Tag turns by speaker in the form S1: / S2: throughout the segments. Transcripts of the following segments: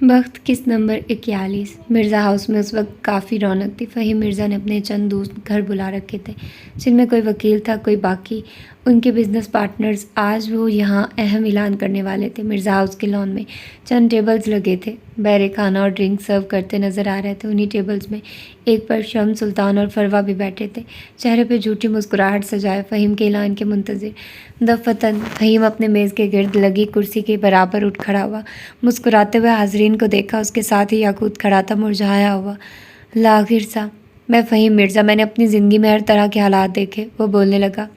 S1: वक्त किस number 41। Mirza house में उस वक्त काफ़ी रौनक थी। फ़हीम मिर्ज़ा ने अपने चंद दोस्त घर बुला रखे थे, जिनमें कोई वकील था, कोई बाकी उनके बिजनेस पार्टनर्स। आज वो यहाँ अहम ऐलान करने वाले थे। मिर्ज़ा हाउस के लॉन में चंद टेबल्स लगे थे। बैरे खाना और ड्रिंक सर्व करते नज़र आ रहे थे। उन्हीं टेबल्स में एक पर शम्स, सुल्तान और फरवा भी बैठे थे, चेहरे पे झूठी मुस्कुराहट सजाए फ़हीम के ऐलान के मुंतज़िर। दफ़तन फ़हीम अपने मेज़ के गिर्द लगी कुर्सी के बराबर उठ खड़ा हुआ। मुस्कुराते हुए हाज़रीन को देखा। उसके साथ ही याकूत खड़ा था, मुरझाया हुआ। लागिर सा, मैं फ़हीम मिर्ज़ा, मैंने अपनी ज़िंदगी में हर तरह के हालात देखे। वो बोलने लगा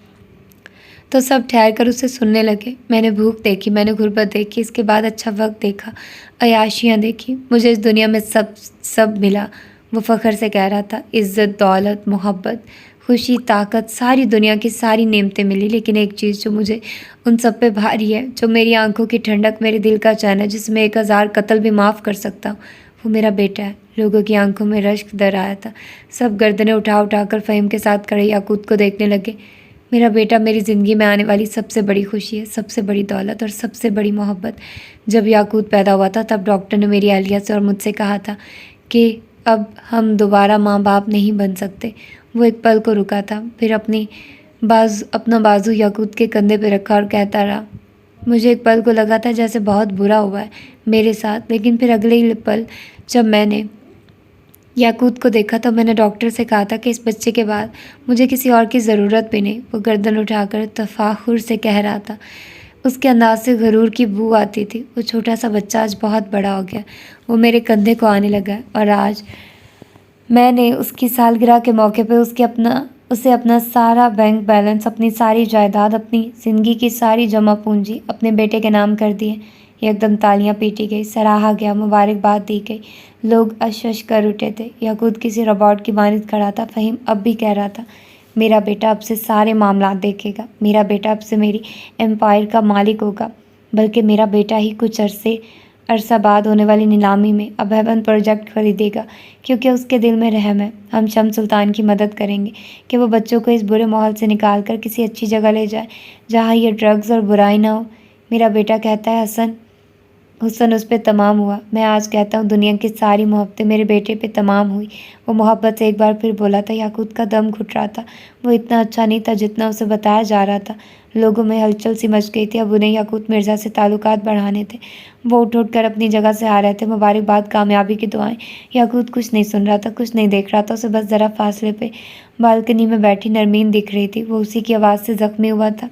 S1: तो सब ठहर कर उसे सुनने लगे। मैंने भूख देखी, मैंने गुर्बत देखी, इसके बाद अच्छा वक्त देखा, अयाशियाँ देखी। मुझे इस दुनिया में सब सब मिला, वो फ़ख्र से कह रहा था। इज़्ज़त, दौलत, मोहब्बत, खुशी, ताकत, सारी दुनिया की सारी नेमतें मिली, लेकिन एक चीज़ जो मुझे उन सब पे भारी है, जो मेरी आंखों की ठंडक, मेरे दिल का चैन है, जिसमें 1000 कत्ल भी माफ़ कर सकता हूँ, वो मेरा बेटा है। लोगों की आंखों में रश्क दर आया था। सब गर्दनें उठा उठा कर फ़हीम के साथ खड़े याकूत को देखने लगे। मेरा बेटा मेरी ज़िंदगी में आने वाली सबसे बड़ी खुशी है, सबसे बड़ी दौलत और सबसे बड़ी मोहब्बत। जब याकूत पैदा हुआ था तब डॉक्टर ने मेरी अहलिया से और मुझसे कहा था कि अब हम दोबारा माँ बाप नहीं बन सकते। वो एक पल को रुका था, फिर अपना बाजू याकूत के कंधे पर रखा और कहता रहा। मुझे एक पल को लगा था जैसे बहुत बुरा हुआ है मेरे साथ, लेकिन फिर अगले ही पल जब मैंने याकूत को देखा तो मैंने डॉक्टर से कहा था कि इस बच्चे के बाद मुझे किसी और की ज़रूरत भी नहीं। वो गर्दन उठाकर तफाखुर से कह रहा था। उसके अंदाज से गरूर की बू आती थी। वो छोटा सा बच्चा आज बहुत बड़ा हो गया। वो मेरे कंधे को आने लगा और आज मैंने उसकी सालगिरह के मौके पर उसे अपना सारा बैंक बैलेंस, अपनी सारी जायदाद, अपनी ज़िंदगी की सारी जमा पूंजी अपने बेटे के नाम कर दिए। एकदम तालियां पीटी गई, सराहा गया, मुबारकबाद दी गई। लोग अश कर उठे थे। याकूत किसी रोबोट की मानद खड़ा था। फ़हीम अब भी कह रहा था, मेरा बेटा अब से सारे मामलात देखेगा, मेरा बेटा अब से मेरी एम्पायर का मालिक होगा। बल्कि मेरा बेटा ही कुछ अरसा बाद होने वाली नीलामी में अभयबंद प्रोजेक्ट खरीदेगा, क्योंकि उसके दिल में रहम है। हम शम्स सुल्तान की मदद करेंगे कि वो बच्चों को इस बुरे माहौल से निकाल कर किसी अच्छी जगह ले जाए, जहाँ ये ड्रग्स और बुराई ना हो। मेरा बेटा कहता है हुस्न उस पर तमाम हुआ। मैं आज कहता हूँ दुनिया की सारी मोहब्बतें मेरे बेटे पे तमाम हुई। वो मोहब्बत से एक बार फिर बोला था। याकूत का दम घुट रहा था। वो इतना अच्छा नहीं था जितना उसे बताया जा रहा था। लोगों में हलचल सी मच गई थी। अब उन्हें याकूत मिर्ज़ा से ताल्लुकात बढ़ाने थे। वो उठ उठ कर अपनी जगह से आ रहे थे। मुबारकबाद, कामयाबी की दुआएं। याकूत कुछ नहीं सुन रहा था, कुछ नहीं देख रहा था। उसे बस ज़रा फासले पे बालकनी में बैठी नरमीन दिख रही थी। वो उसी की आवाज़ से ज़ख्मी हुआ था।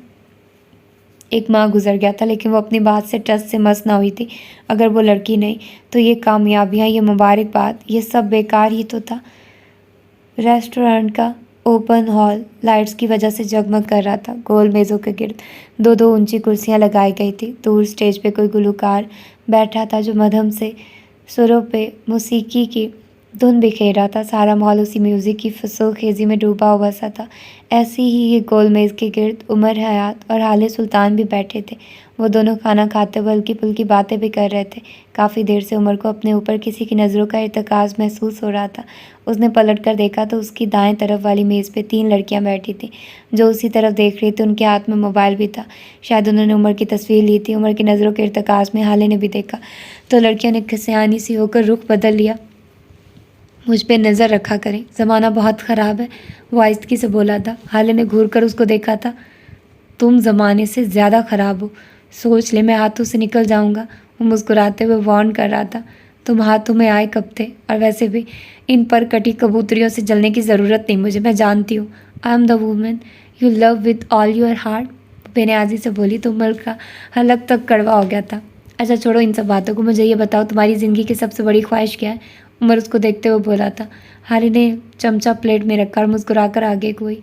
S1: एक माँ गुजर गया था, लेकिन वो अपनी बात से टस से मस ना हुई थी। अगर वो लड़की नहीं तो ये कामयाबियाँ, ये मुबारकबाद, ये सब बेकार ही तो था। रेस्टोरेंट का ओपन हॉल लाइट्स की वजह से जगमग कर रहा था। गोल मेज़ों के गिर्द दो दो ऊंची कुर्सियां लगाई गई थी। दूर स्टेज पे कोई गुलकार बैठा था जो मध्यम से सुरों पे मौसीकी की धुन बिखेर रहा था। सारा माहौल उसी म्यूज़िक की फसोखेज़ी में डूबा हुआ सा था। ऐसी ही ये गोल मेज़ के गिर्द उमर हयात और हाले सुल्तान भी बैठे थे। वो दोनों खाना खाते हुए हल्की फुल्की बातें भी कर रहे थे। काफ़ी देर से उमर को अपने ऊपर किसी की नज़रों का इर्तिकाज़ महसूस हो रहा था। उसने पलट कर देखा तो उसकी दाएं तरफ वाली मेज़ पे 3 लड़कियां बैठी थीं जो उसी तरफ देख रही थी। उनके हाथ में मोबाइल भी था। शायद उन्होंने उमर की तस्वीर ली थी। उमर की नज़रों के इर्तिकाज़ में हाले ने भी देखा तो लड़कियों ने खिसियानी सी होकर रुख बदल लिया। मुझ पे नज़र रखा करें, ज़माना बहुत ख़राब है, वो आहिस्तगी से बोला था। हाले ने घूर कर उसको देखा था। तुम ज़माने से ज़्यादा ख़राब हो, सोच ले मैं हाथों से निकल जाऊँगा। वो मुस्कुराते हुए वार्न कर रहा था। तुम हाथों में आए कब थे? और वैसे भी इन पर कटी कबूतरियों से जलने की ज़रूरत नहीं मुझे, मैं जानती हूँ। I am the women you love with all your heart, बेनियाजी से बोली तो उमर का हलक तक कड़वा हो गया था। अच्छा छोड़ो इन सब बातों को, मुझे ये बताओ तुम्हारी ज़िंदगी की सबसे बड़ी ख्वाहिश क्या है? उमर उसको देखते हुए बोला था। हारी ने चमचा प्लेट में रखा और मुस्कुराकर आगे कोई,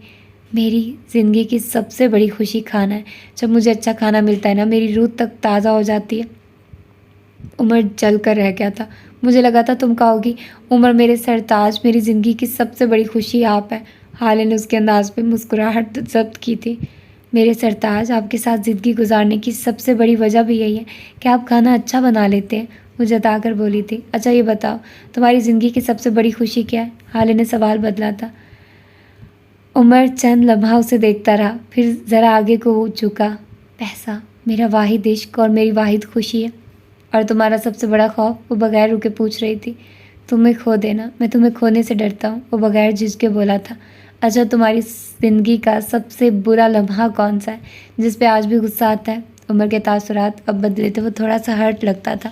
S1: मेरी ज़िंदगी की सबसे बड़ी खुशी खाना है। जब मुझे अच्छा खाना मिलता है ना, मेरी रूह तक ताज़ा हो जाती है। उमर जल कर रह गया था। मुझे लगा था तुम कहोगी उमर मेरे सरताज, मेरी ज़िंदगी की सबसे बड़ी खुशी आप है। हाले ने उसके अंदाज पे मुस्कुराहट जब्त की थी। मेरे सरताज, आपके साथ ज़िंदगी गुजारने की सबसे बड़ी वजह भी यही है कि आप खाना अच्छा बना लेते हैं, वो जताकर बोली थी। अच्छा ये बताओ तुम्हारी ज़िंदगी की सबसे बड़ी खुशी क्या है? हाले ने सवाल बदला था। उमर चंद लम्हा उसे देखता रहा, फिर ज़रा आगे को झुका। पैसा मेरा वाहिद इश्क और मेरी वाहिद खुशी है। और तुम्हारा सबसे बड़ा खौफ? वो बगैर रुके पूछ रही थी। तुम्हें खो देना। मैं तुम्हें खोने से डरता हूँ, वो बगैर झिझके बोला था। अच्छा, तुम्हारी ज़िंदगी का सबसे बुरा लम्हा कौन सा है जिस पे आज भी गुस्सा आता है? उमर के तासुरात अब बदले थे, वो थोड़ा सा हर्ट लगता था।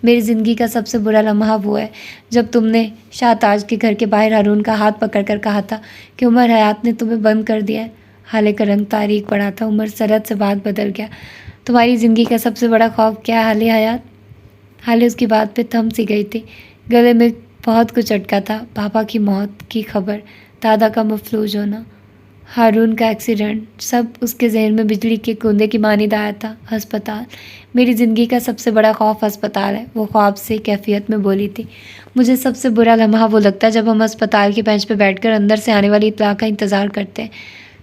S1: मेरी ज़िंदगी का सबसे बुरा लम्हा वो है जब तुमने शाहताज के घर के बाहर हारून का हाथ पकड़कर कहा था कि उमर हयात ने तुम्हें बंद कर दिया है। हाले का रंग तारीख पड़ा था। उमर सरहद से बात बदल गया। तुम्हारी ज़िंदगी का सबसे बड़ा खौफ क्या है हाले हयात? हाले उसकी बात पे थम सी गई थी। गले में बहुत कुछ अटका था। पापा की मौत की खबर, दादा का मफलूज होना, हारून का एक्सीडेंट, सब उसके जहन में बिजली के कूंदे की मानिंद आया था। अस्पताल, मेरी ज़िंदगी का सबसे बड़ा खौफ अस्पताल है, वो ख्वाब से कैफियत में बोली थी। मुझे सबसे बुरा लम्हा वो लगता है जब हम अस्पताल के बेंच पे बैठकर अंदर से आने वाली इत्तला का इंतज़ार करते हैं।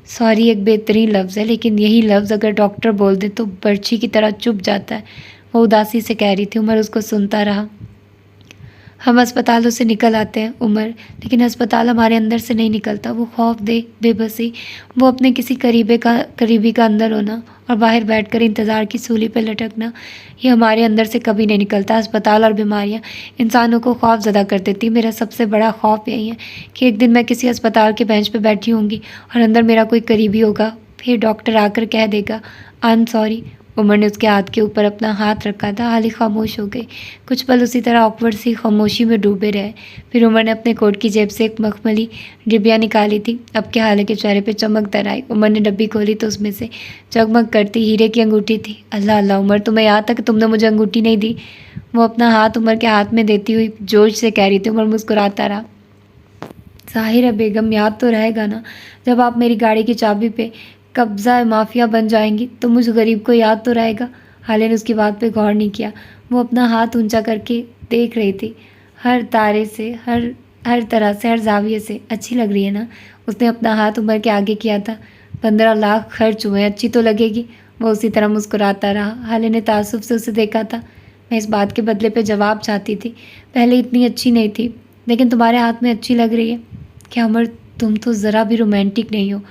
S1: सॉरी एक बेहतरीन लफ्ज़ है, लेकिन यही लफ्ज़ अगर डॉक्टर बोल दे तो बर्छी की तरह चुभ जाता है, वो उदासी से कह रही थी। उमर उसको सुनता रहा। हम अस्पतालों से निकल आते हैं उमर, लेकिन अस्पताल हमारे अंदर से नहीं निकलता। वो खौफ दे बेबसी, वो अपने किसी करीबी का अंदर होना और बाहर बैठकर इंतज़ार की सूली पर लटकना, ये हमारे अंदर से कभी नहीं निकलता। अस्पताल और बीमारियां इंसानों को खौफ ज़दा कर देती। मेरा सबसे बड़ा खौफ यही है कि एक दिन मैं किसी अस्पताल के बेंच पर बैठी होंगी और अंदर मेरा कोई करीबी होगा, फिर डॉक्टर आकर कह देगा आई एम सॉरी। उमर ने उसके हाथ के ऊपर अपना हाथ रखा था। हाली खामोश हो गई। कुछ पल उसी तरह ऑकवर्ड सी खामोशी में डूबे रहे। फिर उमर ने अपने कोट की जेब से एक मखमली डिबिया निकाली थी। अब के हाले के चेहरे पे चमक दर आई। उमर ने डब्बी खोली तो उसमें से जगमग करती हीरे की अंगूठी थी। अल्लाह अल्लाह उमर, तुम्हें याद था कि तुमने मुझे अंगूठी नहीं दी? वो अपना हाथ उमर के हाथ में देती हुई जोश से कह रही थी। उमर मुस्कुराता रहा। ज़ाहिर है बेगम, याद तो रहेगा ना, जब आप मेरी गाड़ी की चाबी पे कब्ज़ा माफिया बन जाएंगी तो मुझ गरीब को याद तो रहेगा। हाले ने उसकी बात पे गौर नहीं किया। वो अपना हाथ ऊंचा करके देख रही थी। हर तारे से, हर हर तरह से, हर जाविये से अच्छी लग रही है ना? उसने अपना हाथ उमर के आगे किया था। 15 लाख खर्च हुए, अच्छी तो लगेगी। वो उसी तरह मुस्कुराता रहा। हाले ने तासुब से उसे देखा था। मैं इस बात के बदले पे जवाब चाहती थी। पहले इतनी अच्छी नहीं थी, लेकिन तुम्हारे हाथ में अच्छी लग रही है। क्या उमर, तुम तो ज़रा भी रोमांटिक नहीं हो।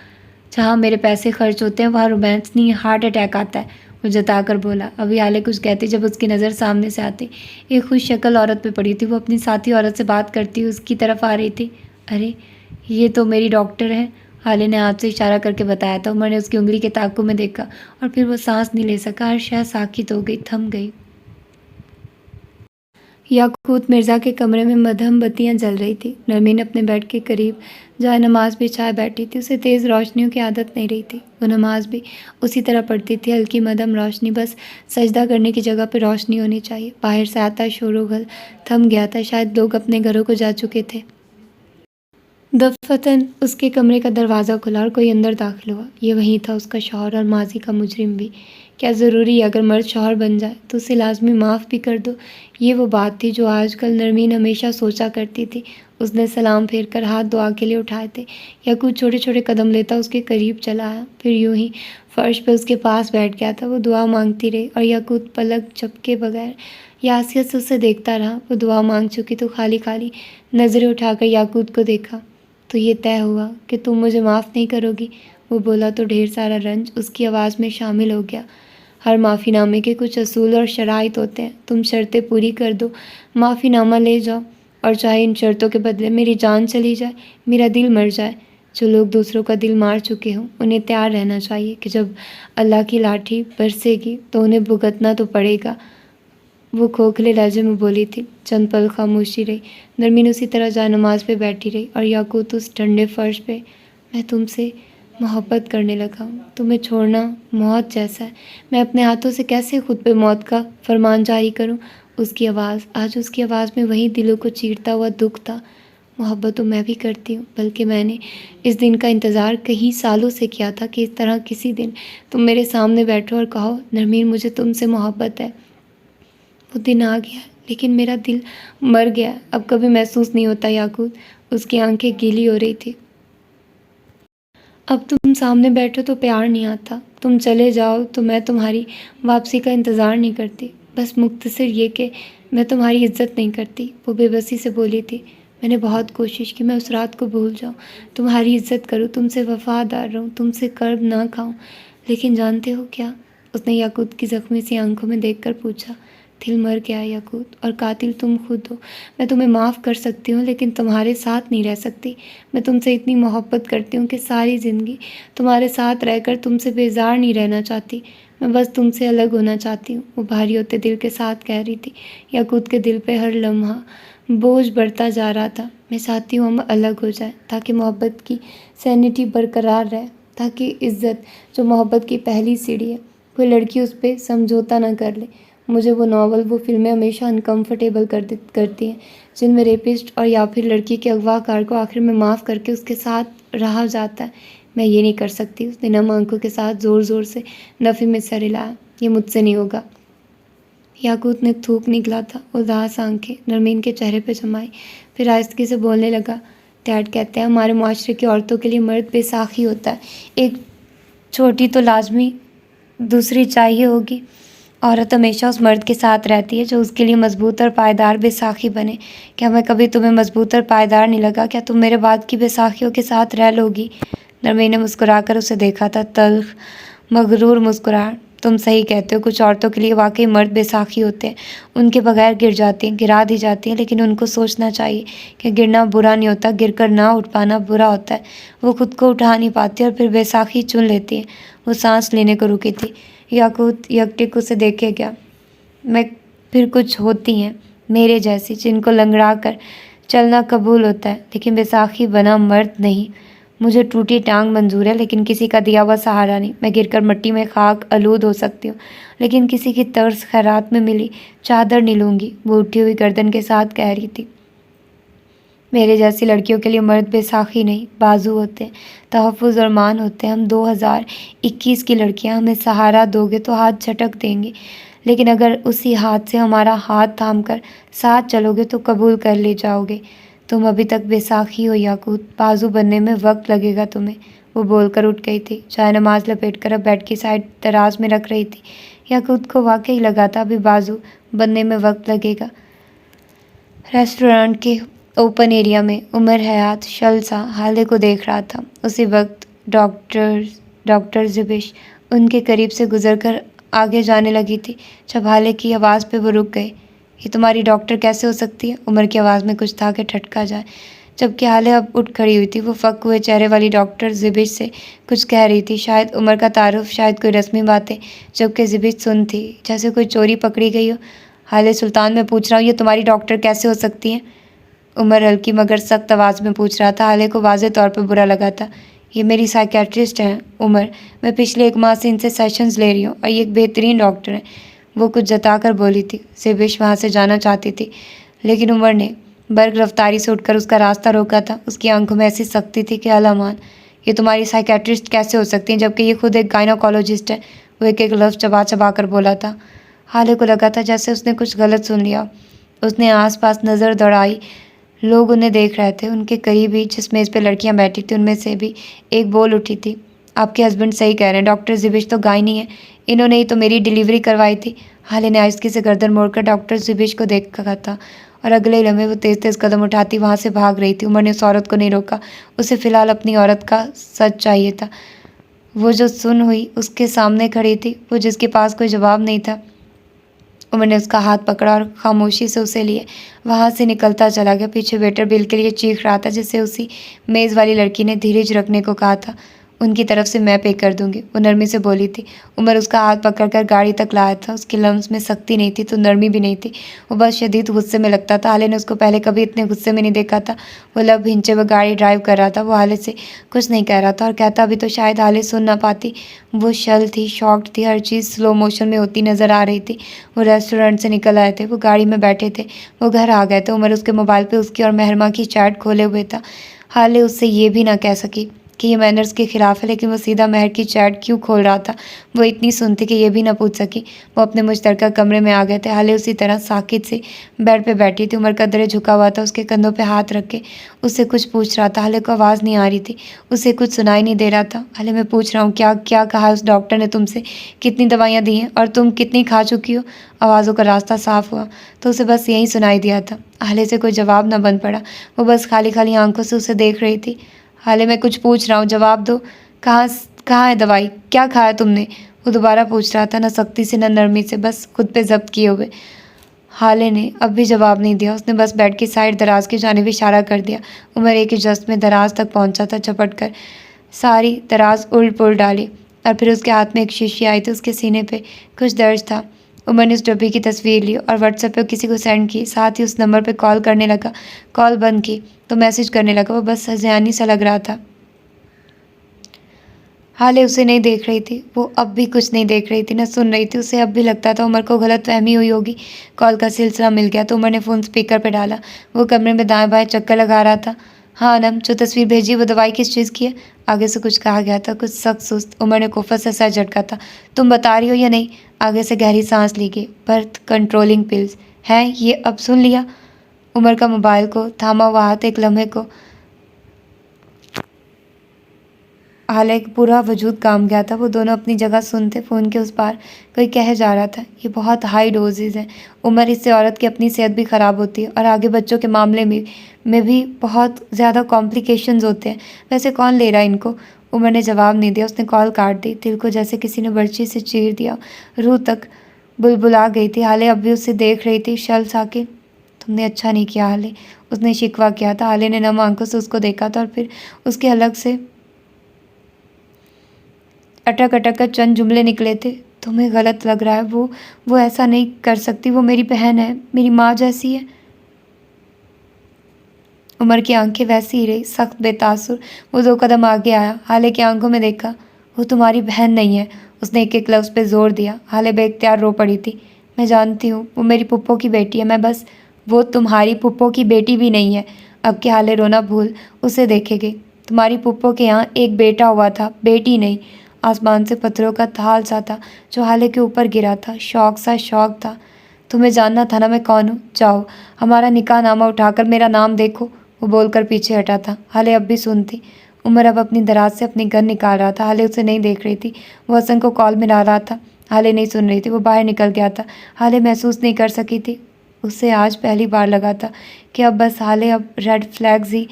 S1: जहाँ मेरे पैसे खर्च होते हैं वहाँ रोमांस नहीं, हार्ट अटैक आता है, वो जताकर बोला। अभी हाले कुछ कहती जब उसकी नज़र सामने से आती। एक खुश शक्ल औरत पे पड़ी थी। वो अपनी साथी औरत से बात करती उसकी तरफ आ रही थी। अरे ये तो मेरी डॉक्टर है, हाले ने हाथ से इशारा करके बताया था। उमर ने उसकी उंगली के ताकू में देखा और फिर वो सांस नहीं ले सका। हर शय साकित हो गई, थम गई। याकूत मिर्ज़ा के कमरे में मध्यम बत्तियां जल रही थी। नरमीन अपने बेड के करीब जहाँ नमाज बिछाए बैठी थी। उसे तेज़ रोशनियों की आदत नहीं रही थी। वो नमाज भी उसी तरह पढ़ती थी, हल्की मध्यम रोशनी, बस सजदा करने की जगह पर रोशनी होनी चाहिए। बाहर से आता शोरोगुल थम गया था। शायद लोग अपने घरों को जा चुके थे। दफ़तन उसके कमरे का दरवाज़ा खुला और कोई अंदर दाखिल हुआ। ये वही था उसका शौहर और माजी का मुजरिम भी। क्या ज़रूरी है अगर मर्द शौहर बन जाए तो उसे लाजमी माफ़ भी कर दो? ये वो बात थी जो आजकल नरमीन हमेशा सोचा करती थी। उसने सलाम फेर कर हाथ दुआ के लिए उठाए थे। या कुछ छोटे छोटे कदम लेता उसके करीब चला आया, फिर यूं ही फर्श पर उसके पास बैठ गया था। वो दुआ मांगती रही और याकूत पलक झपके बगैर यासियत से उसे देखता रहा। वो दुआ मांग चुकी तो खाली खाली नज़रें उठाकर याकूत को देखा। तो ये तय हुआ कि तुम मुझे माफ़ नहीं करोगी? वो बोला तो ढेर सारा रंज उसकी आवाज़ में शामिल हो गया। हर माफ़ीनामे के कुछ असूल और शराइत होते हैं। तुम शर्तें पूरी कर दो, माफ़ीनामा ले जाओ, और चाहे इन शर्तों के बदले मेरी जान चली जाए, मेरा दिल मर जाए। जो लोग दूसरों का दिल मार चुके हों उन्हें तैयार रहना चाहिए कि जब अल्लाह की लाठी बरसेगी तो उन्हें भुगतना तो पड़ेगा। वो खोखले लहजे में बोली थी। चंद पल खामोशी रही। नरमीन उसी तरह जा नमाज पे बैठी रही और याकूत उस ठंडे फर्श पे। मैं तुमसे मोहब्बत करने लगा हूँ। तुम्हें छोड़ना मौत जैसा है। मैं अपने हाथों से कैसे खुद पे मौत का फरमान जारी करूँ? उसकी आवाज़, आज उसकी आवाज़ में वही दिलों को चीरता हुआ दुख था। मोहब्बत तो मैं भी करती हूँ, बल्कि मैंने इस दिन का इंतज़ार कई सालों से किया था कि इस तरह किसी दिन तुम मेरे सामने बैठो और कहो नरमीन मुझे तुमसे मोहब्बत है। वो दिन आ गया, लेकिन मेरा दिल मर गया। अब कभी महसूस नहीं होता याकूत। उसकी आंखें गीली हो रही थी। अब तुम सामने बैठो तो प्यार नहीं आता। तुम चले जाओ तो मैं तुम्हारी वापसी का इंतज़ार नहीं करती। बस मुख्तसर ये कि मैं तुम्हारी इज्जत नहीं करती। वो बेबसी से बोली थी। मैंने बहुत कोशिश की मैं उस रात को भूल जाऊँ, तुम्हारी इज्जत करूँ, तुमसे वफादार रहूँ, तुमसे कर्ब ना खाऊँ। लेकिन जानते हो क्या? उसने याकूत की ज़ख्मी सी आंखों में देखकर पूछा। दिल मर गया याकूत, और कातिल तुम खुद हो। मैं तुम्हें माफ़ कर सकती हूँ लेकिन तुम्हारे साथ नहीं रह सकती। मैं तुमसे इतनी मोहब्बत करती हूँ कि सारी ज़िंदगी तुम्हारे साथ रहकर तुमसे बेजार नहीं रहना चाहती। मैं बस तुमसे अलग होना चाहती हूँ, वो भारी होते दिल के साथ कह रही थी। याकूत के दिल पे हर लम्हा बोझ बढ़ता जा रहा था। मैं चाहती हूँ हम अलग हो जाएं ताकि मोहब्बत की सैनिटी बरकरार रहे, ताकि इज़्ज़त जो मोहब्बत की पहली सीढ़ी है, कोई लड़की उस पर समझौता ना कर ले। मुझे वो नॉवल, वो फिल्में हमेशा अनकंफर्टेबल करती हैं जिनमें रेपिस्ट और या फिर लड़की के अगवाकार को आखिर में माफ़ करके उसके साथ रहा जाता है। मैं ये नहीं कर सकती। उसने नम आंखों के साथ ज़ोर ज़ोर से नफ़ी में सर हिलाया। ये मुझसे नहीं होगा। याकूत ने थूक निकला था। उदास आंखें नरमीन के चेहरे पे जमाई, फिर आहिस्तगी से बोलने लगा। डैड कहते हैं हमारे माशरे की औरतों के लिए मर्द बेसाखी होता है। एक छोटी तो लाजमी, दूसरी चाहिए होगी। औरत हमेशा उस मर्द के साथ रहती है जो उसके लिए मजबूत और पायदार बेसाखी बने। क्या मैं कभी तुम्हें मजबूत और पायदार नहीं लगा? क्या तुम मेरे बाद की बेसाखियों के साथ रह लोगी? नरमीन ने मुस्कुराकर उसे देखा था, तल्ख मगरूर मुस्कुराहट। तुम सही कहते हो, कुछ औरतों के लिए वाकई मर्द बेसाखी होते हैं। उनके बगैर गिर जाती हैं, गिरा दी जाती हैं, लेकिन उनको सोचना चाहिए कि गिरना बुरा नहीं होता, गिरकर ना उठ पाना बुरा होता है। वो खुद को उठा नहीं पाती और फिर बेसाखी चुन लेती है। वो सांस लेने को रुकी थी। याकूत यकटिक उसे देखे गया। मैं फिर कुछ होती हैं मेरे जैसी जिनको लंगड़ा कर चलना कबूल होता है, लेकिन बैसाखी बना मर्द नहीं। मुझे टूटी टांग मंजूर है लेकिन किसी का दिया हुआ सहारा नहीं। मैं गिरकर मिट्टी में खाक आलूद हो सकती हूँ लेकिन किसी की तर्स खैरात में मिली चादर नहीं लूँगी। वो उठी हुई गर्दन के साथ कह रही थी। मेरे जैसी लड़कियों के लिए मर्द बैसाखी नहीं, बाजू होते हैं, तहफ़्फ़ुज़ और मान होते हैं। हम 2021 की लड़कियां, हमें सहारा दोगे तो हाथ झटक देंगे, लेकिन अगर उसी हाथ से हमारा हाथ थाम कर साथ चलोगे तो कबूल कर ले जाओगे। तुम अभी तक बैसाखी हो याकूत, बाजू बनने में वक्त लगेगा तुम्हें। वो बोलकर उठ गई थी। चाय नमाज लपेट कर अब बेड की साइड दराज में रख रही थी। याकूत को वाकई लगा था अभी बाजू बनने में वक्त लगेगा। रेस्टोरेंट के ओपन एरिया में उमर हयात शलसा हाले को देख रहा था। उसी वक्त डॉक्टर ज़िबिश उनके करीब से गुजरकर आगे जाने लगी थी जब हाले की आवाज़ पे वो रुक गए। ये तुम्हारी डॉक्टर कैसे हो सकती है? उमर की आवाज़ में कुछ था कि ठटका जाए। जबकि हाले अब उठ खड़ी हुई थी। वो फक हुए चेहरे वाली डॉक्टर ज़िबिश से कुछ कह रही थी, शायद उमर का तारुफ, शायद कोई रस्मी बातें, जबकि ज़िबिश सुन थी जैसे कोई चोरी पकड़ी गई हो। हाले सुल्तान, मैं पूछ रहा हूँ ये तुम्हारी डॉक्टर कैसे हो सकती हैं? उमर हल्की मगर सख्त आवाज़ में पूछ रहा था। हाले को वाज़े तौर पर बुरा लगा था। ये मेरी साइकेट्रिस्ट हैं उमर, मैं पिछले 1 माह से इनसे सेशंस ले रही हूँ और ये एक बेहतरीन डॉक्टर हैं। वो कुछ जताकर बोली थी। ज़िबिश वहाँ से जाना चाहती थी लेकिन उमर ने बर्ग रफ्तारी से उठकर उसका रास्ता रोका था। उसकी आंखों में ऐसी सख्ती थी कि अलामान, ये तुम्हारी साइकेट्रिस्ट कैसे हो सकती हैं जबकि ये खुद एक गायनोकोलॉजिस्ट है? वो एक लफ्ज़ चबा चबा कर बोला था। हाले को लगा था जैसे उसने कुछ गलत सुन लिया। उसने आसपास नज़र दौड़ाई। लोग उन्हें देख रहे थे। उनके करीब ही जिस मेज़ पे लड़कियां बैठी थी उनमें से भी एक बोल उठी थी। आपके हस्बैंड सही कह रहे हैं, डॉक्टर ज़िबिश तो गायनी है, इन्होंने ही तो मेरी डिलीवरी करवाई थी। हाले ने आहिस्ते से गर्दन मोड़कर डॉक्टर ज़िबिश को देखा था और अगले ही लम्हे वो तेज़ तेज़ कदम उठाती वहाँ से भाग रही थी। उमर ने उस औरत को नहीं रोका। उसे फ़िलहाल अपनी औरत का सच चाहिए था। वो जो सुन हुई उसके सामने खड़ी थी, वो जिसके पास कोई जवाब नहीं था। उमर ने उसका हाथ पकड़ा और खामोशी से उसे लिए वहाँ से निकलता चला गया। पीछे वेटर बिल के लिए चीख रहा था जिसे उसी मेज़ वाली लड़की ने धीरज रखने को कहा था। उनकी तरफ से मैं पे कर दूंगी, वो नरमी से बोली थी। उमर उसका हाथ पकड़कर गाड़ी तक लाया था। उसके लम्स में सख्ती नहीं थी तो नरमी भी नहीं थी। वो बस शदीद गुस्से में लगता था। हाले ने उसको पहले कभी इतने गुस्से में नहीं देखा था। वो लब हिंचे हुए गाड़ी ड्राइव कर रहा था। वो हाले से कुछ नहीं कह रहा था और कहता भी तो शायद हाले सुन ना पाती। वो शल थी, शॉक्ड थी, हर चीज़ स्लो मोशन में होती नज़र आ रही थी। वो रेस्टोरेंट से निकल आए थे, वो गाड़ी में बैठे थे, वो घर आ गए थे। उमर उसके मोबाइल पर उसकी और महरमा की चैट खोले हुए था। हाले उससे ये भी ना कह सकी कि ये मैनर्स के ख़िलाफ़ है, लेकिन वो सीधा महर की चैट क्यों खोल रहा था? वो इतनी सुनती कि ये भी ना पूछ सकी। वो अपने मुश्तरका कमरे में आ गए थे। हाले उसी तरह साकित से बेड पे बैठी थी। उमर कदरे झुका हुआ था, उसके कंधों पे हाथ रख के उससे कुछ पूछ रहा था। हाले को आवाज़ नहीं आ रही थी, उसे कुछ सुनाई नहीं दे रहा था। हाले, मैं पूछ रहा हूँ क्या क्या कहा उस डॉक्टर ने तुमसे? कितनी दवाइयाँ दी हैं और तुम कितनी खा चुकी हो? आवाज़ों का रास्ता साफ हुआ तो उसे बस यही सुनाई दिया था। हाले से कोई जवाब न बन पड़ा। वो बस खाली खाली आंखों से उसे देख रही थी। हाले, मैं कुछ पूछ रहा हूँ, जवाब दो। कहाँ है दवाई? क्या खाया तुमने? वो दोबारा पूछ रहा था, न सख्ती से न नरमी से, बस खुद पे जब्त किए हुए। हाले ने अब भी जवाब नहीं दिया। उसने बस बेड की साइड दराज की जानिब इशारा कर दिया। उमर एक ही जस्त में दराज तक पहुंचा था। झपट कर सारी दराज उल्ट पुल्ट डाली और फिर उसके हाथ में एक शीशी आई थी। उसके सीने पे कुछ दर्ज था। उमर ने उस डब्बी की तस्वीर ली और व्हाट्सएप पे किसी को सेंड की। साथ ही उस नंबर पे कॉल करने लगा। कॉल बंद की तो मैसेज करने लगा। वो बस हज़ियानी सा लग रहा था। हाले उसे नहीं देख रही थी। वो अब भी कुछ नहीं देख रही थी, न सुन रही थी। उसे अब भी लगता था उमर को गलतफहमी हुई होगी। कॉल का सिलसिला मिल गया तो उमर ने फ़ोन स्पीकर पे डाला। वो कमरे में दाएं बाएं चक्कर लगा रहा था। हाँ अनम, जो तस्वीर भेजी वो दवाई किस चीज़ की है? आगे से कुछ कहा गया था, कुछ सख्त सुस्त। उमर ने कुफत से सर झटका था। तुम बता रही हो या नहीं? आगे से गहरी सांस ली गई। बर्थ कंट्रोलिंग पिल्स हैं ये, अब सुन लिया? उमर का मोबाइल को थामा हुआ हाथ एक लम्हे को हालांकि पूरा वजूद काम गया था। वो दोनों अपनी जगह सुनते। फ़ोन के उस पार कोई कह जा रहा था, ये बहुत हाई डोजेज़ हैं उमर, इससे औरत की अपनी सेहत भी ख़राब होती है और आगे बच्चों के मामले में भी बहुत ज़्यादा कॉम्प्लिकेशंस होते हैं। वैसे कौन ले रहा है इनको? उमर ने जवाब नहीं दिया। उसने कॉल काट दी। दिल को जैसे किसी ने बर्ची से चीर दिया। रूह तक बुलबुला गई थी। हाले अब भी उसे देख रही थी। शल्स आके, तुमने अच्छा नहीं किया हाले, उसने शिकवा किया था। हाले ने नम आंखों से उसको देखा था और फिर उसके हलक से अटक अटक कर चंद जुमले निकले थे। तुम्हें गलत लग रहा है। वो ऐसा नहीं कर सकती। वो मेरी बहन है, मेरी माँ जैसी है। उमर की आंखें वैसी ही रही, सख्त बेतासुर। वो 2 कदम आगे आया। हाले की आंखों में देखा। वो तुम्हारी बहन नहीं है। उसने एक एक लफ्ज़ पे जोर दिया। हाले बेख्तियार रो पड़ी थी। मैं जानती हूँ, वो मेरी पुप्पो की बेटी है। मैं बस, वो तुम्हारी पुप्पो की बेटी भी नहीं है। अब के हाले रोना भूल उसे देखेगी। तुम्हारी पुप्पो के यहाँ एक बेटा हुआ था, बेटी नहीं। आसमान से पत्थरों का थाल सा था जो हाले के ऊपर गिरा था। शौक था। तुम्हें जानना था ना मैं कौन हूँ? जाओ, हमारा निकाहनामा उठाकर मेरा नाम देखो। वो बोलकर पीछे हटा था। हाले अब भी सुनती। उमर अब अपनी दराज से अपनी गन निकाल रहा था। हाले उसे नहीं देख रही थी। वो हसन को कॉल मिला रहा था। हाले नहीं सुन रही थी। वो बाहर निकल गया था। हाले महसूस नहीं कर सकी थी। उसे आज पहली बार लगा था कि अब बस हाले अब रेड फ्लैग्स ही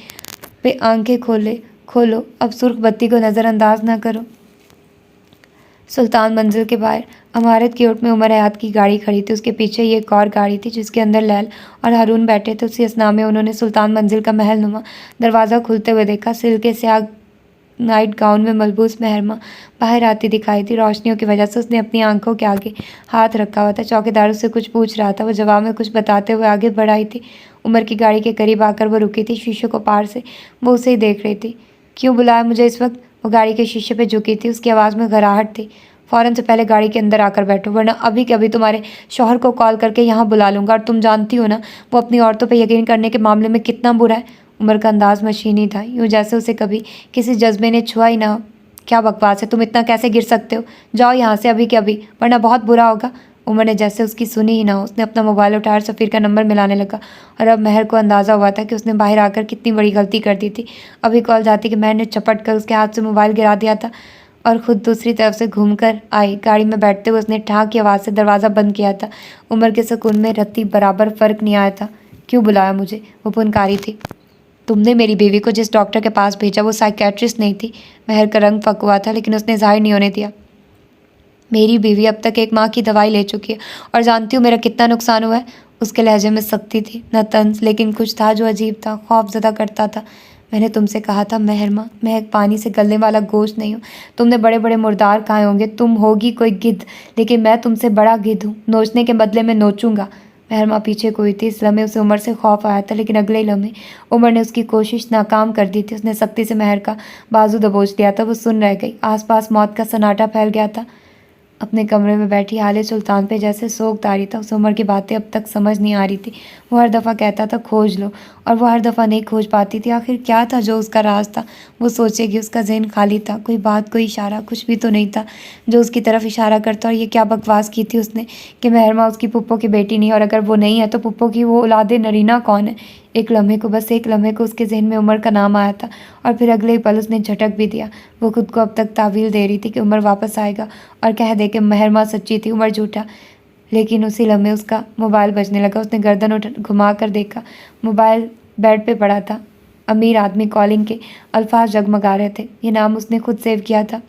S1: पे आंखें खोलो। अब सुर्ख बत्ती को नज़रअंदाज ना करो। सुल्तान मंजिल के बाहर इमारत की ओट में उमर हयात की गाड़ी खड़ी थी। उसके पीछे ही एक और गाड़ी थी जिसके अंदर लैल और हारून बैठे थे। उसी असना में उन्होंने सुल्तान मंजिल का महल नुमा दरवाज़ा खुलते हुए देखा। सिल के स्याह नाइट गाउन में मलबूस मेहरमा बाहर आती दिखाई थी। रोशनियों की वजह से उसने अपनी आंखों के आगे हाथ रखा हुआ था। चौकीदार उससे कुछ पूछ रहा था। वो जवाब में कुछ बताते हुए आगे बढ़ाई थी। उमर की गाड़ी के करीब आकर वो रुकी थी। शीशे को पार से वो उसे ही देख रही थी। क्यों बुलाया मुझे इस वक्त? वो गाड़ी के शीशे पे झुकी थी। उसकी आवाज़ में घराहट थी। फ़ौरन से पहले गाड़ी के अंदर आकर बैठो, वरना अभी के अभी तुम्हारे शौहर को कॉल करके यहाँ बुला लूँगा। और तुम जानती हो ना वो अपनी औरतों पे यकीन करने के मामले में कितना बुरा है। उमर का अंदाज मशीनी था, यूँ जैसे उसे कभी किसी जज्बे ने छुआ ही ना हो। क्या बकवास है, तुम इतना कैसे गिर सकते हो? जाओ यहाँ से अभी के अभी, वरना बहुत बुरा होगा। उमर ने जैसे उसकी सुनी ही ना हो। उसने अपना मोबाइल उठाया और सफ़ीर का नंबर मिलाने लगा। और अब महर को अंदाज़ा हुआ था कि उसने बाहर आकर कितनी बड़ी गलती कर दी थी। अभी कॉल जाती कि महर ने चपट कर उसके हाथ से मोबाइल गिरा दिया था और ख़ुद दूसरी तरफ से घूमकर आई। गाड़ी में बैठते हुए उसने ठाह की आवाज़ से दरवाज़ा बंद किया था। उमर के सुकून में रत्ती बराबर फ़र्क नहीं आया था। क्यों बुलाया मुझे? वो पुनकारी थी। तुमने मेरी बीवी को जिस डॉक्टर के पास भेजा वो साइकेट्रिस्ट नहीं थी। महर का रंग फक हुआ था लेकिन उसने जाहिर नहीं होने दिया। मेरी बीवी अब तक एक माँ की दवाई ले चुकी है और जानती हूँ मेरा कितना नुकसान हुआ है। उसके लहजे में सख्ती थी, न तंज, लेकिन कुछ था जो अजीब था, खौफज़दा करता था। मैंने तुमसे कहा था महरमा, मैं एक पानी से गलने वाला गोश्त नहीं हूँ। तुमने बड़े बड़े मुर्दार खाए होंगे, तुम होगी कोई गिद्ध, लेकिन मैं तुमसे बड़ा गिद्ध हूँ। नोचने के बदले में नोचूंगा। महरमा पीछे कोई थी। इस लम्हे उसे उमर से खौफ आया था, लेकिन अगले लम्हे उमर ने उसकी कोशिश नाकाम कर दी थी। उसने सख्ती से महर का बाजू दबोच लिया था। वो सुन रह गई। आसपास मौत का सन्नाटा फैल गया था। अपने कमरे में बैठी हाले सुल्तान पे जैसे सोग तारी था। उस उमर की बातें अब तक समझ नहीं आ रही थी। वो हर दफ़ा कहता था खोज लो, और वो हर दफ़ा नहीं खोज पाती थी। आखिर क्या था जो उसका राज था? वो सोचेगी। उसका जहन खाली था। कोई बात, कोई इशारा, कुछ भी तो नहीं था जो उसकी तरफ इशारा करता। और ये क्या बकवास की थी उसने कि महरमा उसकी पुप्पो की बेटी नहीं, और अगर वो नहीं है तो पुप्पो की वो औलाद नरीना कौन है? एक लम्हे को, बस एक लम्हे को उसके जहन में उमर का नाम आया था और फिर अगले ही पल उसने झटक भी दिया। वो खुद को अब तक तावील दे रही थी कि उमर वापस आएगा और कह दे कि महरमा सच्ची थी, उमर झूठा। लेकिन उसी लम्हे उसका मोबाइल बजने लगा। उसने गर्दन घुमा कर देखा। मोबाइल बेड पे पड़ा था। अमीर आदमी कॉलिंग के अल्फाज जगमगा रहे थे। ये नाम उसने खुद सेव किया था।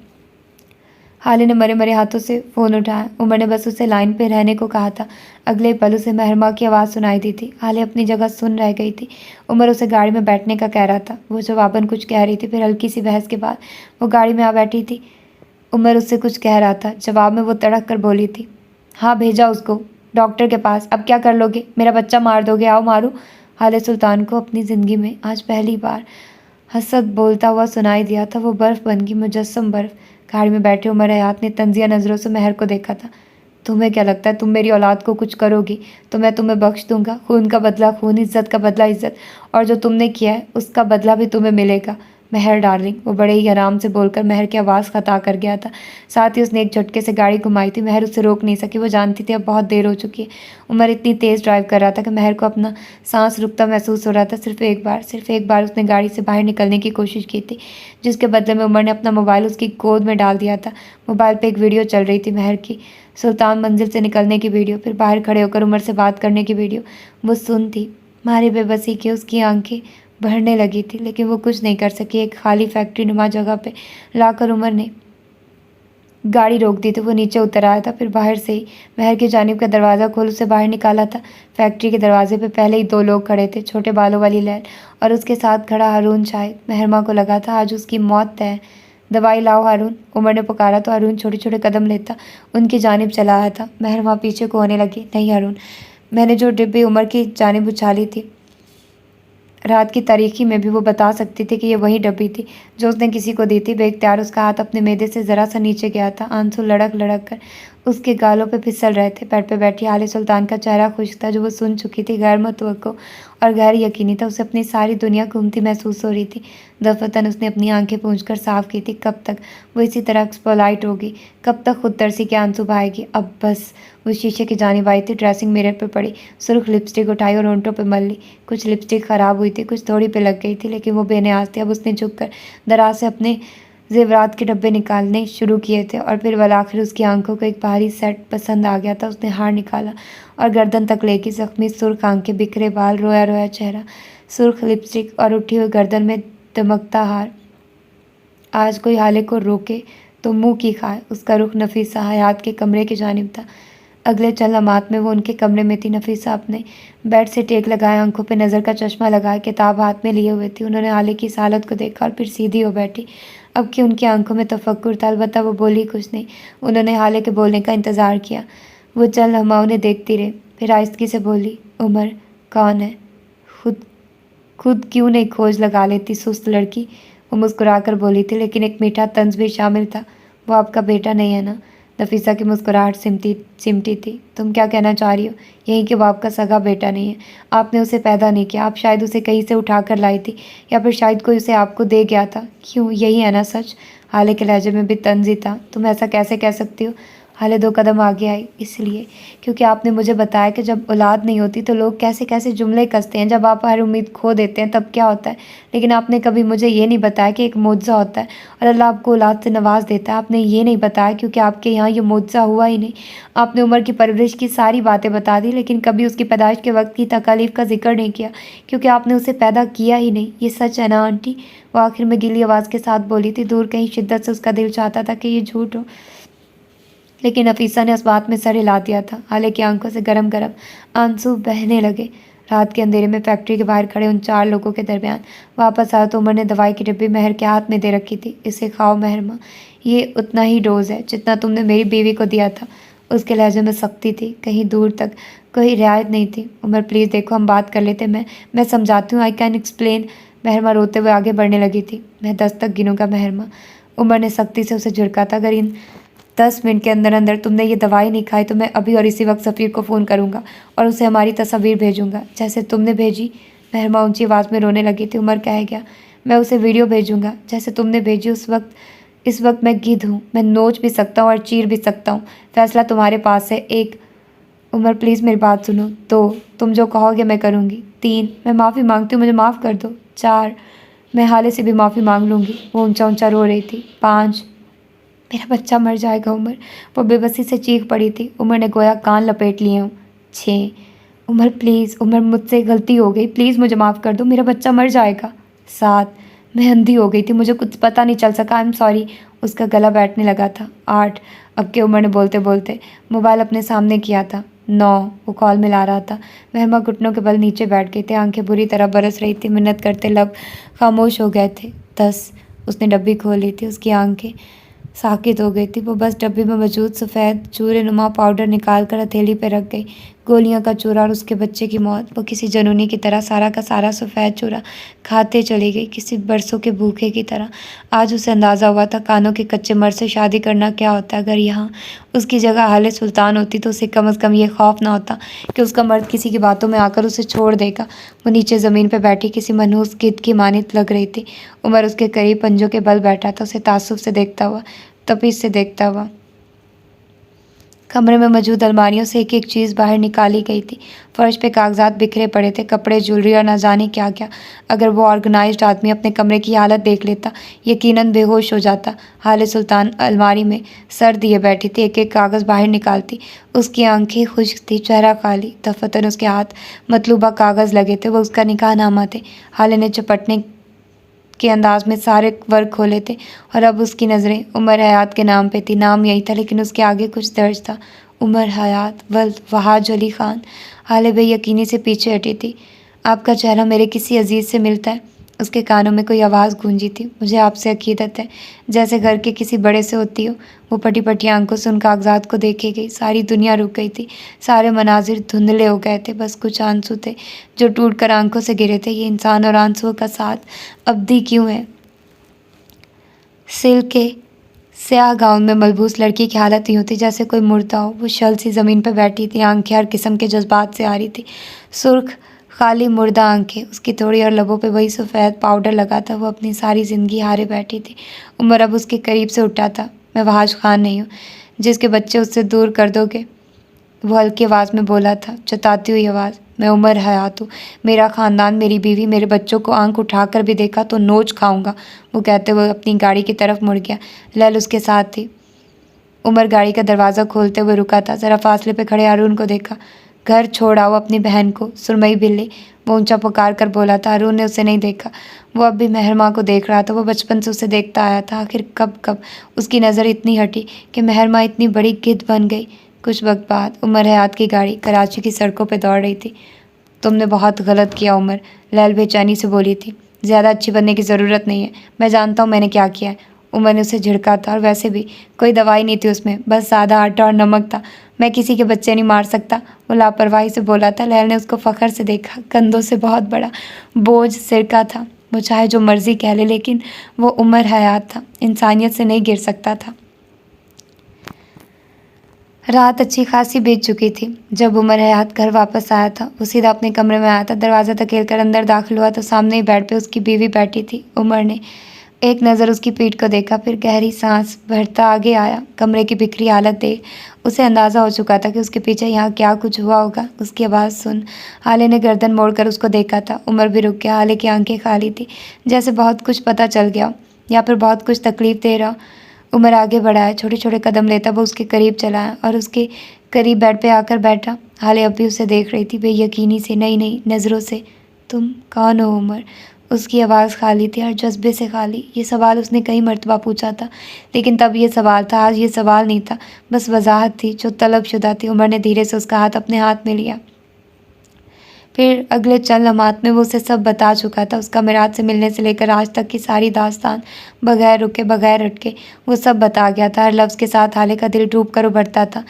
S1: हाले ने मरे मरे हाथों से फ़ोन उठाया। उमर ने बस उसे लाइन पे रहने को कहा था। अगले पल उसे महरमा की आवाज़ सुनाई दी थी। हाले अपनी जगह सुन रह गई थी। उमर उसे गाड़ी में बैठने का कह रहा था। वो जवाबन कुछ कह रही थी, फिर हल्की सी बहस के बाद वो गाड़ी में आ बैठी थी। उमर उससे कुछ कह रहा था। जवाब में वो तड़क कर बोली थी, हाँ भेजा उसको डॉक्टर के पास। अब क्या कर लोगे? मेरा बच्चा मार दोगे? आओ मारो। हाले सुल्तान को अपनी ज़िंदगी में आज पहली बार हसद बोलता हुआ सुनाई दिया था। वो बर्फ़ बन गई, मुजस्सम बर्फ़। गाड़ी में बैठे उमर हयात ने तंजिया नज़रों से महर को देखा था। तुम्हें क्या लगता है तुम मेरी औलाद को कुछ करोगी तो मैं तुम्हें बख्श दूंगा? खून का बदला खून, इज्जत का बदला इज्जत, और जो तुमने किया है उसका बदला भी तुम्हें मिलेगा। महर डार्लिंग, वो बड़े ही आराम से बोलकर महर की आवाज़ खता कर गया था। साथ ही उसने एक झटके से गाड़ी घुमाई थी। महर उसे रोक नहीं सकी। वो जानती थी अब बहुत देर हो चुकी है। उमर इतनी तेज़ ड्राइव कर रहा था कि महर को अपना सांस रुकता महसूस हो रहा था। सिर्फ एक बार उसने गाड़ी से बाहर निकलने की कोशिश की थी, जिसके बदले में उमर ने अपना मोबाइल उसकी गोद में डाल दिया था। मोबाइल पर एक वीडियो चल रही थी, महर की सुल्तान मंजिल से निकलने की वीडियो, फिर बाहर खड़े होकर उमर से बात करने की वीडियो। वो सुन थी। मारे बेबसी के उसकी आंखें भरने लगी थी, लेकिन वो कुछ नहीं कर सकी। एक खाली फैक्ट्री नुमा जगह पे लाकर उमर ने गाड़ी रोक दी थी। वो नीचे उतर आया था, फिर बाहर से ही महर की जानिब का दरवाज़ा खोल उसे बाहर निकाला था। फैक्ट्री के दरवाजे पे पहले ही 2 लोग खड़े थे, छोटे बालों वाली लैल और उसके साथ खड़ा हारून। शायद महरमा को लगा था आज उसकी मौत तय है। दवाई लाओ हारून, उमर ने पुकारा तो हारून छोटे छोटे कदम लेता उनकी जानिब चला आया था। महरमा पीछे को होने लगी। नहीं हारून, मैंने जो डिब्बी उमर की जानिब उछाली थी रात की तारीकी में भी वो बता सकती थी कि ये वही डब्बी थी जो उसने किसी को दी थी। बेख्तियार उसका हाथ अपने मैदे से ज़रा सा नीचे गया था। आंसू लड़क लड़क कर उसके गालों पे फिसल रहे थे। बेड पे बैठी हाले सुल्तान का चेहरा खुश था, जो वो सुन चुकी थी। गैर मुतवक्को और गैर यकीनी था। उसे अपनी सारी दुनिया घूमती महसूस हो रही थी। दफतन उसने अपनी आंखें पूंछ कर साफ की थी। कब तक वो इसी तरह एक्सपोलाइट होगी? कब तक खुद तरसी के आंसू बहाएगी? अब बस। वो शीशे की जानिब आई थी, ड्रेसिंग मिरर पर पड़ी, सुर्ख लिपस्टिक उठाई और होंठों पे मल ली। कुछ लिपस्टिक ख़राब हुई थी, कुछ थोड़ी पे लग गई थी, लेकिन वो बेनियाज थी। अब उसने झुक कर दराज से अपने जेवरात के डब्बे निकालने शुरू किए थे और फिर आखिर उसकी आंखों को एक भारी सेट पसंद आ गया था। उसने हार निकाला और गर्दन तक लेके ज़ख्मी सुर्ख आंखें, बिखरे बाल, रोया रोया चेहरा, सुर्ख लिपस्टिक और उठी हुई गर्दन में दमकता हार। आज कोई हाले को रोके तो मुंह की खाए। उसका रुख नफीसा हयात के कमरे की जानिब था। अगले चंद लम्हात में वो उनके कमरे में थी। नफीसा अपने बेड से टेक लगाए, आंखों पे नज़र का चश्मा लगाए, किताब हाथ में लिए हुए थी। उन्होंने हाले की इस हालत को देखा और फिर सीधी हो बैठी। अब कि उनकी आंखों में तफक्कुर था, अलबत्ता वो बोली कुछ नहीं। उन्होंने हाले के बोलने का इंतज़ार किया। वो चंद लम्हा उन्हें देखती रही, फिर आहिस्तगी से बोली, उमर कौन है? खुद खुद क्यों नहीं खोज लगा लेती सुस्त लड़की? वो मुस्कुराकर बोली थी, लेकिन एक मीठा तंज भी शामिल था। वो आपका बेटा नहीं है ना? नफीसा की मुस्कुराहट सिमटी थी। तुम क्या कहना चाह रही हो? यही कि वो आपका सगा बेटा नहीं है। आपने उसे पैदा नहीं किया। आप शायद उसे कहीं से उठा कर लाई थी, या फिर शायद कोई उसे आपको दे गया था। क्यों, यही है ना सच? हाले के लहजे में भी तंज ही था। तुम ऐसा कैसे कह सकती हो? हाले 2 कदम आगे आई। इसलिए क्योंकि आपने मुझे बताया कि जब औलाद नहीं होती तो लोग कैसे कैसे जुमले कसते हैं। जब आप हर उम्मीद खो देते हैं तब क्या होता है। लेकिन आपने कभी मुझे ये नहीं बताया कि एक मुआवजा होता है और अल्लाह आपको औलाद से नवाज देता है। आपने ये नहीं बताया क्योंकि आपके यहाँ ये मुआवजा हुआ ही नहीं। आपने उमर की परवरिश की सारी बातें बता दी, लेकिन कभी उसकी पैदाइश के वक्त की तकालीफ का जिक्र नहीं किया, क्योंकि आपने उसे पैदा किया ही नहीं। ये सच है ना आंटी? वो आखिर में गीली आवाज़ के साथ बोली थी। दूर कहीं शिद्दत से उसका दिल चाहता था कि ये झूठ हो, लेकिन नफीसा ने उस बात में सर हिला दिया था। हाले की आंखों से गरम गरम आंसू बहने लगे। रात के अंधेरे में फैक्ट्री के बाहर खड़े उन 4 लोगों के दरमियान वापस आया तो उमर ने दवाई की डिब्बी महर के हाथ में दे रखी थी। इसे खाओ महरमा, ये उतना ही डोज है जितना तुमने मेरी बीवी को दिया था। उसके लहजे में सख्ती थी, कहीं दूर तक कोई रियायत नहीं थी। उमर प्लीज़ देखो, हम बात कर लेते। मैं समझाती हूँ, आई कैन एक्सप्लेन। महरमा रोते हुए आगे बढ़ने लगी थी। मैं 10 तक गिनूंगा महरमा। उमर ने सख्ती से उसे झिड़का था। अगर इन 10 मिनट के अंदर अंदर तुमने ये दवाई नहीं खाई तो मैं अभी और इसी वक्त सफ़ीर को फ़ोन करूँगा और उसे हमारी तस्वीर भेजूँगा, जैसे तुमने भेजी। महरमा ऊंची आवाज़ में रोने लगी थी। उमर कह गया, मैं उसे वीडियो भेजूँगा जैसे तुमने भेजी। इस वक्त मैं गिद्ध हूँ। मैं नोच भी सकता हूँ और चीर भी सकता हूँ। फैसला तुम्हारे पास है। 1, उमर प्लीज़ मेरी बात सुनो। 2, तुम जो कहोगे मैं करूँगी। 3, मैं माफ़ी मांगती हूँ, मुझे माफ़ कर दो। 4, मैं हाले से भी माफ़ी मांग लूँगी। वो ऊंचा ऊंचा रो रही थी। 5, मेरा बच्चा मर जाएगा उमर। वो बेबसी से चीख पड़ी थी। उमर ने गोया कान लपेट लिए हों। 6, उमर प्लीज़, उमर मुझसे गलती हो गई, प्लीज़ मुझे माफ़ कर दो, मेरा बच्चा मर जाएगा। 7, मैं अंधी हो गई थी, मुझे कुछ पता नहीं चल सका, आई एम सॉरी। उसका गला बैठने लगा था। 8 अब के उमर ने बोलते बोलते मोबाइल अपने सामने किया था। 9 वो कॉल मिला रहा था। महमा घुटनों के बल नीचे बैठ गई थी, आंखें बुरी तरह बरस रही थी, मिन्नत करते लब खामोश हो गए थे। 10 उसने डब्बी खोल ली थी, उसकी आंखें साकित हो गई थी। वो बस डब्बी में मौजूद सफ़ेद चूरे नुमा पाउडर निकाल कर हथेली पर रख गई। गोलियां का चूरा और उसके बच्चे की मौत। वो किसी जनूनी की तरह सारा का सारा सफ़ेद चूरा खाते चली गई, किसी बरसों के भूखे की तरह। आज उसे अंदाज़ा हुआ था कानों के कच्चे मर्द से शादी करना क्या होता है। अगर यहाँ उसकी जगह हाले सुल्तान होती तो उसे कम अज़ कम ये खौफ ना होता कि उसका मर्द किसी की बातों में आकर उसे छोड़ देगा। वो नीचे ज़मीन पर बैठी किसी मनहूस गिद्ध की मानित लग रही थी। उमर उसके करीब पंजों के बल बैठा था, उसे तासुब से देखता हुआ, तपीस से देखता हुआ। कमरे में मौजूद अलमारियों से एक एक चीज़ बाहर निकाली गई थी। फर्श पे कागजात बिखरे पड़े थे, कपड़े, ज्वेलरी और न जाने क्या क्या। अगर वो ऑर्गेनाइज्ड आदमी अपने कमरे की हालत देख लेता, यकीनन बेहोश हो जाता। हाले सुल्तान अलमारी में सर दिए बैठी थी, एक एक कागज़ बाहर निकालती। उसकी आंखें खुश्क थी, चेहरा खाली। दफतन उसके हाथ मतलूबा कागज़ लगे थे, वो उसका निकाहनामा थे। हाले ने चपटने के अंदाज में सारे वर्ग खोले थे और अब उसकी नज़रें उमर हयात के नाम पे थी। नाम यही था लेकिन उसके आगे कुछ दर्ज था, उमर हयात वल्द वहाज अली ख़ान। हाले बेयकीनी से पीछे हटी थी। आपका चेहरा मेरे किसी अजीज़ से मिलता है। उसके कानों में कोई आवाज़ गूंजी थी। मुझे आपसे अकीदत है, जैसे घर के किसी बड़े से होती हो। वो पटी पटी आंखों से उन कागजात को देखे गई। सारी दुनिया रुक गई थी, सारे मनाजिर धुंधले हो गए थे। बस कुछ आंसू थे जो टूट कर आंखों से गिरे थे। ये इंसान और आंसुओं का साथ अब्दी क्यों है? सिल्क के स्याह गाउन में मलबूस लड़की की हालत यूँ थी जैसे कोई मुर्दा हो। वो शल सी ज़मीन पर बैठी थी, आंखें हर किस्म के जज्बात से आ रही थी। सुर्ख खाली मुर्दा आंखें, उसकी थोड़ी और लबों पे वही सफ़ेद पाउडर लगा था। वो अपनी सारी ज़िंदगी हारे बैठी थी। उमर अब उसके करीब से उठा था। मैं वहाज खान नहीं हूँ जिसके बच्चे उससे दूर कर दोगे, वो हल्की आवाज़ में बोला था, जताती हुई आवाज़। मैं उमर हयात हूँ, मेरा ख़ानदान, मेरी बीवी, मेरे बच्चों को आंख उठाकर भी देखा तो नोच खाऊंगा। वो कहते हुए अपनी गाड़ी की तरफ मुड़ गया। लैल उसके साथ थी। उमर गाड़ी का दरवाज़ा खोलते हुए रुका था, ज़रा फासले पे खड़े अरुण को देखा। घर छोड़ आओ अपनी बहन को, सुरमई बिल्ली, वो ऊंचा पुकार कर बोला था। अरुण ने उसे नहीं देखा, वो अब भी मेहरमा को देख रहा था। वो बचपन से उसे देखता आया था। आखिर कब कब उसकी नज़र इतनी हटी कि मेहरमा इतनी बड़ी गिद्ध बन गई। कुछ वक्त बाद उमर हयात की गाड़ी कराची की सड़कों पर दौड़ रही थी। तुमने बहुत गलत किया उमर, लैल बेचैनी से बोली थी। ज़्यादा अच्छी बनने की ज़रूरत नहीं है, मैं जानता हूँ मैंने क्या किया है। उमर ने उसे झिड़का था, और वैसे भी कोई दवाई नहीं थी उसमें, बस सादा आटा और नमक था। मैं किसी के बच्चे नहीं मार सकता, वो लापरवाही से बोला था। लैल ने उसको फ़ख्र से देखा। कंधों से बहुत बड़ा बोझ सिर का था। वो चाहे जो मर्ज़ी कह ले, लेकिन वो उमर हयात था, इंसानियत से नहीं गिर सकता था। रात अच्छी खासी बीत चुकी थी जब उमर हयात घर वापस आया था। वो सीधा अपने कमरे में आया था। दरवाज़ा धकेल कर अंदर दाखिल हुआ तो सामने ही बेड पे उसकी बीवी बैठी थी। उमर ने एक नज़र उसकी पीठ को देखा, फिर गहरी सांस भरता आगे आया। कमरे की बिखरी हालत देख उसे अंदाज़ा हो चुका था कि उसके पीछे यहाँ क्या कुछ हुआ होगा। उसकी आवाज़ सुन हाले ने गर्दन मोड़कर उसको देखा था। उमर भी रुक गया। हाले की आंखें खाली थी, जैसे बहुत कुछ पता चल गया या फिर बहुत कुछ तकलीफ़ दे रहा। उमर आगे बढ़ा है, छोटे छोटे कदम लेता वो उसके करीब चला है और उसके करीब बेड पे आकर बैठा। हाले अब भी उसे देख रही थी, बेयकीनी से, नई नई नज़रों से। तुम कौन हो उमर? उसकी आवाज़ खाली थी और जज्बे से खाली। ये सवाल उसने कई मरतबा पूछा था, लेकिन तब ये सवाल था, आज ये सवाल नहीं था, बस वजाहत थी जो तलबशुदा थी। उमर ने धीरे से उसका हाथ अपने हाथ में लिया। फिर अगले चंद लम्हात में वो उसे सब बता चुका था। उसका मिराज से मिलने से लेकर आज तक की सारी दास्तान, बगैर रुके बगैर अटके वो सब बता गया था। हर लफ्ज़ के साथ हाले का दिल डूब कर उभरता था।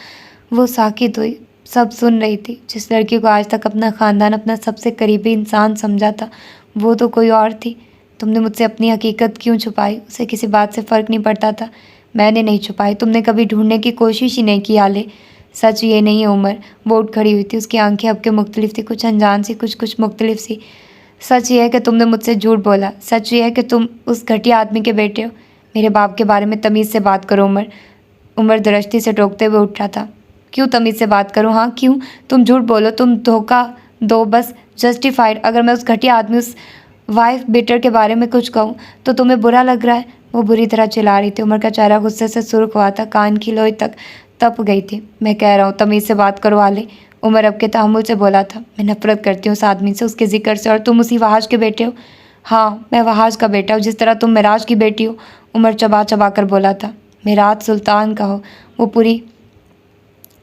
S1: वो साकित हुई, सब सुन रही थी। जिस लड़की को आज तक अपना ख़ानदान, अपना सबसे करीबी इंसान समझा था, वो तो कोई और थी। तुमने मुझसे अपनी हकीकत क्यों छुपाई? उसे किसी बात से फ़र्क नहीं पड़ता था। मैंने नहीं छुपाई, तुमने कभी ढूंढने की कोशिश ही नहीं की हाले। सच ये नहीं है उमर। वो उठ खड़ी हुई थी, उसकी आंखें अब के मुख्तलिफ थी, कुछ अनजान सी, कुछ मुख्तलिफ सी। सच ये है कि तुमने मुझसे झूठ बोला। सच ये है कि तुम उस घटिया आदमी के बेटे हो। मेरे बाप के बारे में तमीज़ से बात करो उमर। उमर दरश्ती से टोकते हुए उठा था। क्यों तमीज़ से बात करूँ? हाँ क्यों? तुम झूठ बोलो, तुम धोखा दो, बस जस्टिफाइड। अगर मैं उस घटिया आदमी, उस वाइफ बेटर के बारे में कुछ कहूँ तो तुम्हें बुरा लग रहा है? वो बुरी तरह चिल्ला रही थी। उमर का चेहरा गुस्से से सुर्ख हुआ था, कान की लोई तक तप गई थी। मैं कह रहा हूँ तमीज़ से बात करो हाले, उमर अब के तहम्मुल से बोला था। मैं नफरत करती हूँ उस आदमी से, उसके जिक्र से, और तुम उसी वहाज के बेटे हो। हाँ, मैं वहाज का बेटा हूँ, जिस तरह तुम मिराज की बेटी हो, उमर चबा चबा कर बोला था। मिराज सुल्तान का हो, वो पूरी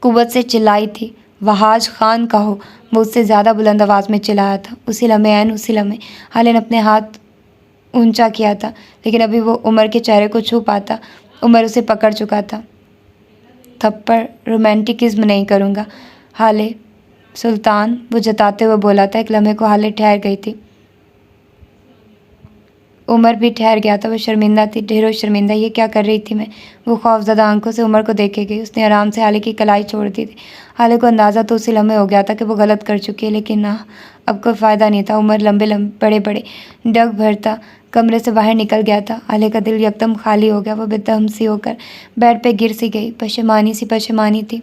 S1: कुव्वत से चिल्लाई थी। वहाज खान का हो, वो उससे ज़्यादा बुलंद आवाज़ में चिल्लाया था। उसी लम्हे हाले ने अपने हाथ ऊंचा किया था, लेकिन अभी वो उमर के चेहरे को छू पाता। उमर उसे पकड़ चुका था। थप्पड़ रोमांटिकिज्म नहीं करूँगा हाले, सुल्तान वो जताते हुए बोला था। एक लम्हे को हाले ठहर गई थी। उमर भी ठहर गया था। वो शर्मिंदा थी, ढेरों शर्मिंदा। ये क्या कर रही थी मैं? वो खौफजदा आंखों से उमर को देखे गई। उसने आराम से हाले की कलाई छोड़ दी थी। हाले को अंदाज़ा तो उसी लम्हे हो गया था कि वो गलत कर चुकी है, लेकिन ना, अब कोई फ़ायदा नहीं था। उमर लंबे लंबे बड़े बड़े डग भरता कमरे से बाहर निकल गया था। हाले का दिल यकदम खाली हो गया। वो बेदम सी होकर बेड पे गिर सी गई। पशेमानी थी।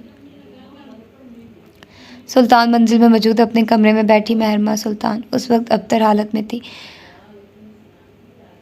S1: सुल्तान मंजिल में मौजूद अपने कमरे में बैठी महरमा सुल्तान उस वक्त अबतर हालत में थी।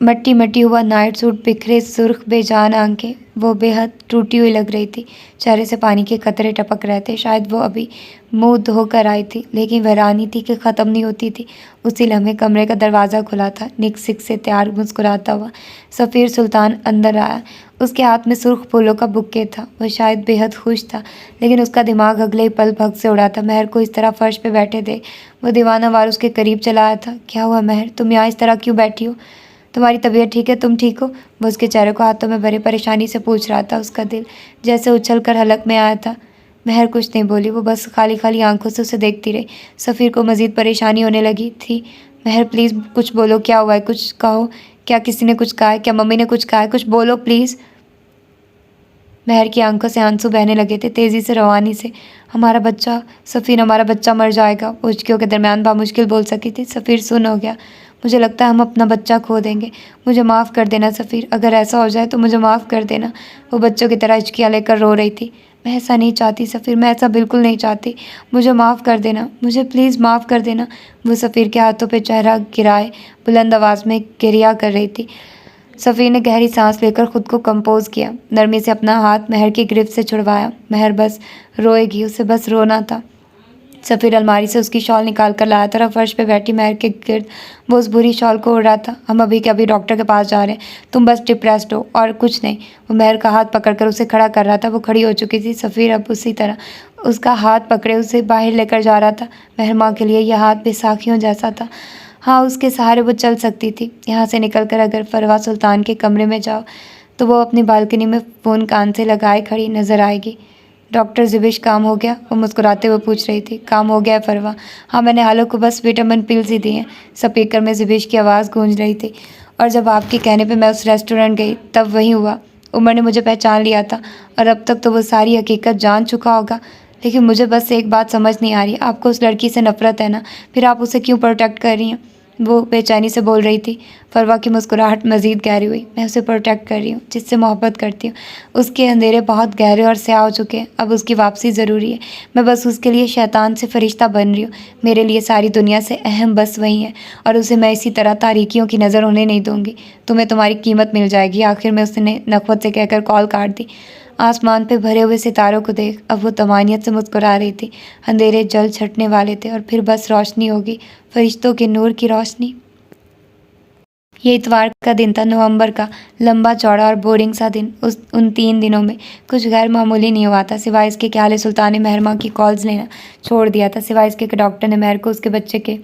S1: मट्टी हुआ नाइट सूट, बिखरे सुर्ख बेजान आंखें, वो बेहद टूटी हुई लग रही थी। चेहरे से पानी के कतरे टपक रहे थे। शायद वो अभी मुंह धोकर आई थी, लेकिन वैरानी थी कि ख़त्म नहीं होती थी। उसी लम्हे कमरे का दरवाज़ा खुला था। निक सिक से तैयार मुस्कुराता हुआ सफ़ीर सुल्तान अंदर आया। उसके हाथ में सुर्ख फूलों का बुक्के था। वह शायद बेहद खुश था, लेकिन उसका दिमाग अगले ही पल भग से उड़ा था। महर को इस तरह फर्श पे बैठे देख वो दीवाना वार उसके करीब चला आया था। क्या हुआ महर, तुम यहाँ इस तरह क्यों बैठी हो? तुम्हारी तबीयत ठीक है? तुम ठीक हो? वो उसके चेहरे को हाथों में भरे परेशानी से पूछ रहा था। उसका दिल जैसे उछल कर हलक में आया था। महर कुछ नहीं बोली। वो बस खाली खाली आंखों से उसे देखती रही। सफ़ीर को मज़ीद परेशानी होने लगी थी। महर प्लीज़ कुछ बोलो, क्या हुआ है? कुछ कहो। क्या किसी ने कुछ कहा है? क्या मम्मी ने कुछ कहा है? कुछ बोलो प्लीज़। महर की आंखों से आंसू बहने लगे थे, तेज़ी से रवानी से। हमारा बच्चा सफ़ीर, हमारा बच्चा मर जाएगा। उचकियों के दरमियान बामुश्किल बोल सकी थी। सफ़ीर सुन हो गया। मुझे लगता है हम अपना बच्चा खो देंगे। मुझे माफ़ कर देना सफ़ीर, अगर ऐसा हो जाए तो मुझे माफ़ कर देना। वो बच्चों की तरह हिचकियाँ लेकर रो रही थी। मैं ऐसा नहीं चाहती सफ़ीर, मैं ऐसा बिल्कुल नहीं चाहती। मुझे माफ़ कर देना, मुझे प्लीज़ माफ़ कर देना। वो सफ़ीर के हाथों पे चेहरा गिराए बुलंद आवाज़ में गिरिया कर रही थी। सफ़ीर ने गहरी सांस लेकर खुद को कंपोज किया। नरमी से अपना हाथ महर की गिरफ्त से छुड़वाया। महर बस रोएगी, उसे बस रोना था। सफ़ीर अलमारी से उसकी शॉल निकाल कर लाया था और फर्श पे बैठी महर के गिर्द वो उस बुरी शॉल को उड़ रहा था। हम अभी के अभी डॉक्टर के पास जा रहे हैं, तुम बस डिप्रेस्ड हो और कुछ नहीं। वो महर का हाथ पकड़कर उसे खड़ा कर रहा था। वो खड़ी हो चुकी थी। सफ़ीर अब उसी तरह उसका हाथ पकड़े उसे बाहर लेकर जा रहा था। महर माँ के लिए यह हाथ बेसाखियों जैसा था। हाँ, उसके सहारे वो चल सकती थी। यहाँ से निकलकर अगर फरवा सुल्तान के कमरे में जाओ तो वो अपनी बालकनी में फ़ोन कान से लगाए खड़ी नज़र आएगी। डॉक्टर ज़िबिश, काम हो गया? वो मुस्कुराते हुए पूछ रही थी। काम हो गया है फरवा। हाँ, मैंने हालो को बस विटामिन पिल्स ही दी हैं। स्पीकर में ज़िबिश की आवाज़ गूंज रही थी। और जब आपके कहने पे मैं उस रेस्टोरेंट गई तब वही हुआ। उमर ने मुझे पहचान लिया था और अब तक तो वो सारी हकीकत जान चुका होगा। लेकिन मुझे बस एक बात समझ नहीं आ रही, आपको उस लड़की से नफ़रत है ना? फिर आप उसे क्यों प्रोटेक्ट कर रही हैं? वो बेचैनी से बोल रही थी। फरवा की मुस्कुराहट मज़ीद गहरी हुई। मैं उसे प्रोटेक्ट कर रही हूँ, जिससे मोहब्बत करती हूँ। उसके अंधेरे बहुत गहरे और स्याह हो चुके हैं। अब उसकी वापसी ज़रूरी है। मैं बस उसके लिए शैतान से फरिश्ता बन रही हूँ। मेरे लिए सारी दुनिया से अहम बस वही है, और उसे मैं इसी तरह तारीकियों की नज़र होने नहीं दूँगी। तुम्हें तुम्हारी कीमत मिल जाएगी। आखिर में उसने नखवत से कहकर कॉल काट दी। आसमान पे भरे हुए सितारों को देख अब वो तमानियत से मुस्कुरा रही थी। अंधेरे जल छटने वाले थे और फिर बस रोशनी होगी, फरिश्तों के नूर की रोशनी। ये इतवार का दिन था, नवंबर का, लंबा चौड़ा और बोरिंग सा दिन। उन 3 दिनों में कुछ गैर मामूली नहीं हुआ था, सिवाय इसके कि हाले सुल्तान ने महरमा की कॉल्स लेना छोड़ दिया था, सिवाय इसके कि डॉक्टर ने महर को उसके बच्चे के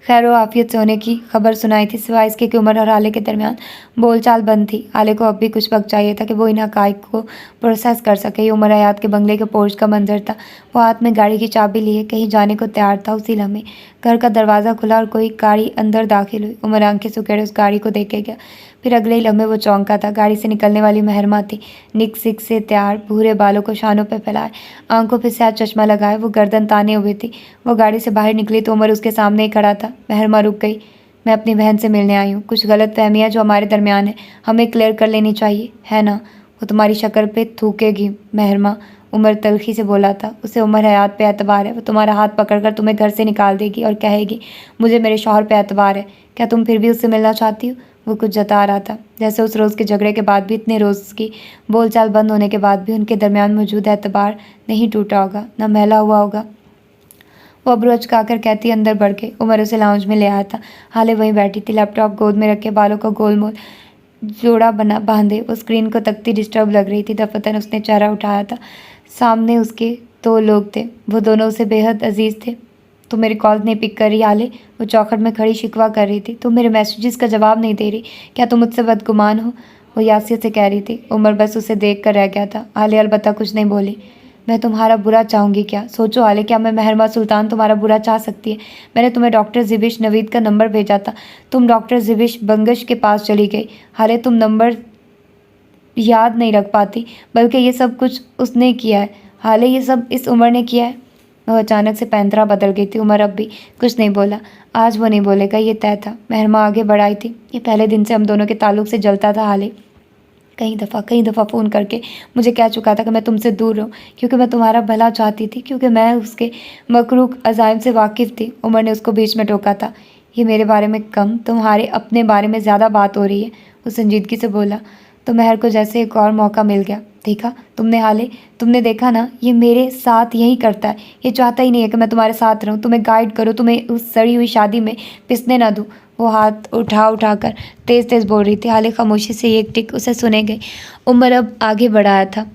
S1: खैर आफियत से होने की खबर सुनाई थी, सिवाय इसके कि उमर और आले के दरमियान बोलचाल बंद थी। आले को अब भी कुछ वक्त चाहिए था कि वो इन हकाइक को प्रोसेस कर सके। ये उमर हयात के बंगले के पोर्च का मंजर था। वो हाथ में गाड़ी की चाबी लिए कहीं जाने को तैयार था। उसी लम्हे घर का दरवाज़ा खुला और कोई गाड़ी अंदर दाखिल हुई। उमर आंखें सुखेड़े उस गाड़ी को देखे गया। फिर अगले ही लम्हे वो चौंका था। गाड़ी से निकलने वाली महरमा थी, निक सिक से तैयार, भूरे बालों को शानों पर फैलाए, आंखों पर शायद चश्मा लगाए, वो गर्दन ताने हुए थी। वो गाड़ी से बाहर निकली तो उमर उसके सामने ही खड़ा था। महरमा रुक गई। मैं अपनी बहन से मिलने आई हूँ। कुछ गलत फहमियाँ जो हमारे दरमियान है हमें क्लियर कर लेनी चाहिए, है ना? वो तुम्हारी शक्ल पे थूकेगी महरमा, उमर तल्खी से बोला था। उसे उमर हयात पे एतबार है। वो तुम्हारा हाथ पकड़कर तुम्हें घर से निकाल देगी और कहेगी मुझे मेरे शौहर पे एतबार है। क्या तुम फिर भी उससे मिलना चाहती हो? वो कुछ जता रहा था, जैसे उस रोज़ के झगड़े के बाद भी, इतने रोज़ की बोलचाल बंद होने के बाद भी उनके दरमियान मौजूद एतबार नहीं टूटा होगा, न मैला हुआ होगा। वो अब्रू अचकाकर कहती अंदर बढ़ के। उमर उसे लाउंज में ले आया था। हाले वहीं बैठी थी, लैपटॉप गोद में रखे, बालों को गोलमोल जोड़ा बना बांधे वो स्क्रीन को तकती डिस्टर्ब लग रही थी। दफतन उसने चेहरा उठाया था। सामने उसके 2 लोग थे, वो दोनों उसे बेहद अजीज़ थे। "तुम मेरी कॉल नहीं पिक कर रही हाले?" वो चौखट में खड़ी शिकवा कर रही थी। "तुम मेरे मैसेजेस का जवाब नहीं दे रही, क्या तुम मुझसे बदगुमान हो?" वो यासिर से कह रही थी। उमर बस उसे देख कर रह गया था। हाले अलबत्ता कुछ नहीं बोली। "मैं तुम्हारा बुरा चाहूँगी क्या? सोचो हाले, क्या मैं महरमा सुल्तान तुम्हारा बुरा चाह सकती है? मैंने तुम्हें डॉक्टर ज़िबिश नवीद का नंबर भेजा था, तुम डॉक्टर ज़िबिश बंगश के पास चली गई। हाले तुम नंबर याद नहीं रख पाती, बल्कि ये सब कुछ उसने किया है। हाले ये सब इस उमर ने किया है।" वह अचानक से पैंतरा बदल गई थी। उमर अब भी कुछ नहीं बोला। आज वो नहीं बोलेगा, ये तय था। महरमा आगे बढ़ाई थी। "ये पहले दिन से हम दोनों के ताल्लुक से जलता था हाले। कई दफ़ा फ़ोन करके मुझे कह चुका था कि मैं तुमसे दूर रहूं, क्योंकि मैं तुम्हारा भला चाहती थी, क्योंकि मैं उसके मकरूक अज़ाइम से वाकिफ़ थी।" उमर ने उसको बीच में टोका था। "ये मेरे बारे में कम, तुम्हारे अपने बारे में ज़्यादा बात हो रही है," वो संजीदगी से बोला। तो महर को जैसे एक और मौका मिल गया। "देखा तुमने हाले, तुमने देखा ना, ये मेरे साथ यही करता है। ये चाहता ही नहीं है कि मैं तुम्हारे साथ रहूं, तुम्हें गाइड करूं, तुम्हें उस सड़ी हुई शादी में पिसने ना दूं।" वो हाथ उठाकर तेज़ तेज़ बोल रही थी। हाले खामोशी से एक टिक उसे सुने गई। उमर अब आगे बढ़ाया था।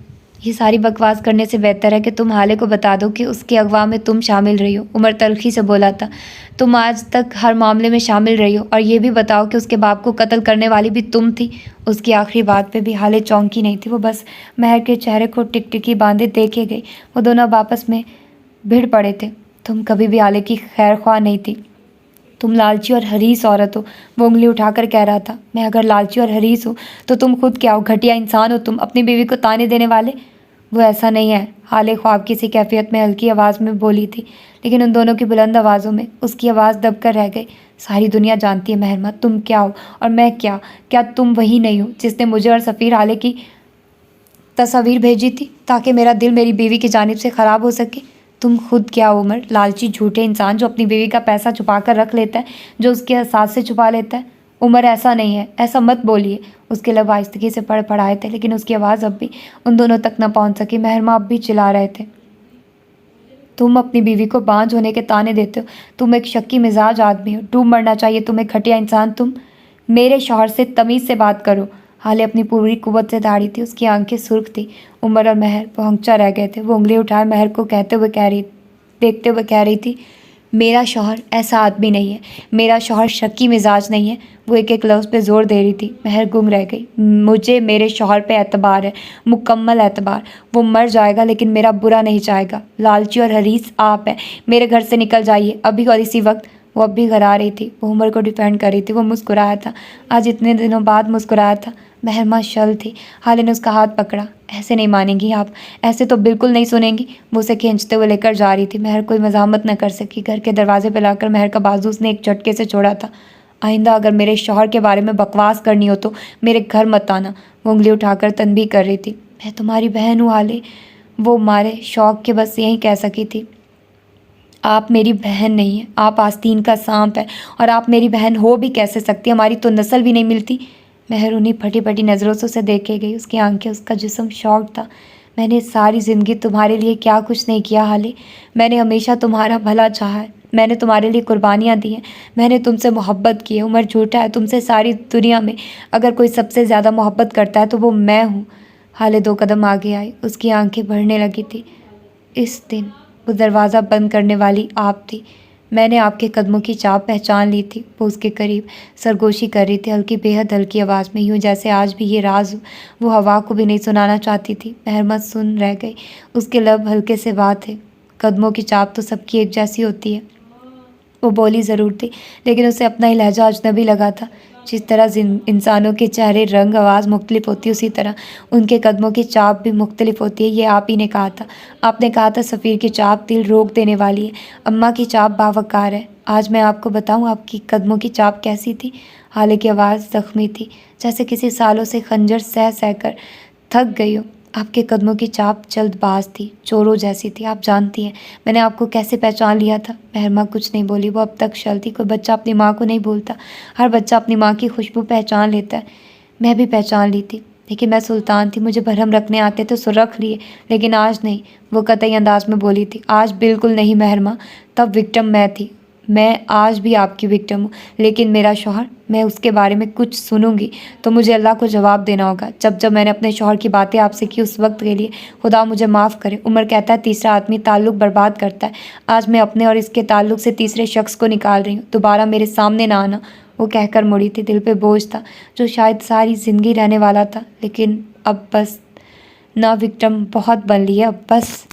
S1: "ये सारी बकवास करने से बेहतर है कि तुम हाले को बता दो कि उसके अगवा में तुम शामिल रही हो," उमर तल्खी से बोला था। "तुम आज तक हर मामले में शामिल रही हो, और ये भी बताओ कि उसके बाप को कत्ल करने वाली भी तुम थी।" उसकी आखिरी बात पे भी हाले चौंकी नहीं थी। वो बस महर के चेहरे को टिकटिकी बांधे देखे गई। वो दोनों अब आपस में भिड़ पड़े थे। "तुम कभी भी हाले की खैर ख्वाह नहीं थी, तुम लालची और हरीस औरत हो," वो उंगली उठाकर कह रहा था। "मैं अगर लालची और हरीस हूँ तो तुम खुद क्या हो? घटिया इंसान हो तुम, अपनी बीवी को ताने देने वाले।" "वो ऐसा नहीं है," हाले ख्वाब की सी कैफियत में हल्की आवाज़ में बोली थी, लेकिन उन दोनों की बुलंद आवाज़ों में उसकी आवाज़ दबकर रह गई। "सारी दुनिया जानती है महरमा, तुम क्या हो और मैं क्या। क्या तुम वही नहीं हो जिसने मुझे और सफ़ीर हाले की तस्वीर भेजी थी, ताकि मेरा दिल मेरी बीवी की जानिब से ख़राब हो सके? तुम खुद क्या हो उमर? लालची झूठे इंसान जो अपनी बीवी का पैसा छुपा कर रख लेता है, जो उसके एहसास से छुपा लेता है। उमर ऐसा नहीं है, ऐसा मत बोलिए।" उसके लब आहिस्तगी से फड़फड़ाए थे, लेकिन उसकी आवाज़ अब भी उन दोनों तक न पहुंच सकी। महरमा अब भी चिल्ला रहे थे। "तुम अपनी बीवी को बांझ होने के ताने देते हो, तुम एक शक्की मिजाज आदमी हो, डूब मरना चाहिए तुम्हें, घटिया इंसान तुम। मेरे शौहर से तमीज़ से बात करो।" हाले अपनी पूरी कुव्वत से दाढ़ी थी, उसकी आंखें सुर्ख थी। उमर और महर भौंकचा रह गए थे। वो उंगली उठाए महर को देखते हुए कह रही थी, "मेरा शौहर ऐसा आदमी नहीं है, मेरा शौहर शक्की मिजाज नहीं है।" वो एक एक लफ्ज़ पे ज़ोर दे रही थी। महर गुंग रह गई। "मुझे मेरे शौहर पे एतबार है, मुकम्मल एतबार। वो मर जाएगा लेकिन मेरा बुरा नहीं चाहेगा। लालची और हरीस आप हैं, मेरे घर से निकल जाइए अभी और इसी वक्त।" वो अब भी घबरा रही थी। वो उमर को डिफेंड कर रही थी। वो मुस्कुराया था, आज इतने दिनों बाद मुस्कुराया था। महरमा शल थी। हाले ने उसका हाथ पकड़ा। "ऐसे नहीं मानेंगी आप, ऐसे तो बिल्कुल नहीं सुनेंगी।" वो उसे खींचते हुए लेकर जा रही थी। महर कोई मज़ामत न कर सकी। घर के दरवाजे पर लाकर महर का बाजू उसने एक झटके से छोड़ा था। "आइंदा अगर मेरे शौहर के बारे में बकवास करनी हो तो मेरे घर मत आना," वो उंगली उठाकर तनबीह कर रही थी। "मैं तुम्हारी बहन हूँ हाले," वो मारे शौक के बस यही कह सकी थी। "आप मेरी बहन नहीं हैं, आप आस्तीन का सांप है, और आप मेरी बहन हो भी कैसे सकती, हमारी तो नस्ल भी नहीं मिलती।" महर उन्हीं फटी फटी नज़रों से उसे देखे गई। उसकी आंखें, उसका जिस्म शॉक था। "मैंने सारी ज़िंदगी तुम्हारे लिए क्या कुछ नहीं किया हाले। मैंने हमेशा तुम्हारा भला चाहा है, मैंने तुम्हारे लिए कुर्बानियाँ दी हैं, मैंने तुमसे मोहब्बत की है। उमर झूठा है, तुमसे सारी दुनिया में अगर कोई सबसे ज़्यादा मोहब्बत करता है तो वो मैं हूँ।" हाले 2 कदम आगे आई। उसकी आंखें भरने लगी थी। "इस दिन वो दरवाज़ा बंद करने वाली आप थी, मैंने आपके कदमों की चाप पहचान ली थी।" वो उसके करीब सरगोशी कर रही थी, हल्की बेहद हल्की आवाज़ में, यूँ जैसे आज भी ये राज वो हवा को भी नहीं सुनाना चाहती थी। महरमा सुन रह गई। उसके लब हल्के से बात थे। "कदमों की चाप तो सबकी एक जैसी होती है।" वो बोली ज़रूर थी, लेकिन उसे अपना ही लहजा अजनबी लगा था। जिस तरह इंसानों के चेहरे, रंग, आवाज़ मुख्तलिफ होती है, उसी तरह उनके कदमों की चाप भी मुख्तलिफ होती है। ये आप ही ने कहा था। आपने कहा था सफ़ीर की चाप दिल रोक देने वाली है, अम्मा की चाप बावकार है। आज मैं आपको बताऊं आपकी कदमों की चाप कैसी थी। हाले की आवाज़ ज़ख्मी थी, जैसे किसी सालों से खंजर सह सह कर थक गई हो। "आपके कदमों की चाप जल्दबाज थी, चोरों जैसी थी। आप जानती हैं मैंने आपको कैसे पहचान लिया था?" महरमा कुछ नहीं बोली। वो अब तक शल थी। कोई बच्चा अपनी माँ को नहीं भूलता, हर बच्चा अपनी माँ की खुशबू पहचान लेता है। मैं भी पहचान ली थी। लेकिन मैं सुल्तान थी, मुझे भरम रखने आते थे तो रख लिए, लेकिन आज नहीं, वो कतई अंदाज में बोली थी। आज बिल्कुल नहीं महरमा, तब विक्टिम मैं थी। मैं आज भी आपकी विक्टिम हूँ, लेकिन मेरा शौहर, मैं उसके बारे में कुछ सुनूंगी तो मुझे अल्लाह को जवाब देना होगा। जब जब मैंने अपने शौहर की बातें आपसे की उस वक्त के लिए खुदा मुझे माफ़ करे। उमर कहता है तीसरा आदमी ताल्लुक़ बर्बाद करता है। आज मैं अपने और इसके ताल्लुक़ से तीसरे शख्स को निकाल रही हूँ। दोबारा मेरे सामने ना आना। वो कहकर मुड़ी थी। दिल पे बोझ था जो शायद सारी ज़िंदगी रहने वाला था, लेकिन अब बस ना, विक्टिम बहुत बन ली है अब बस।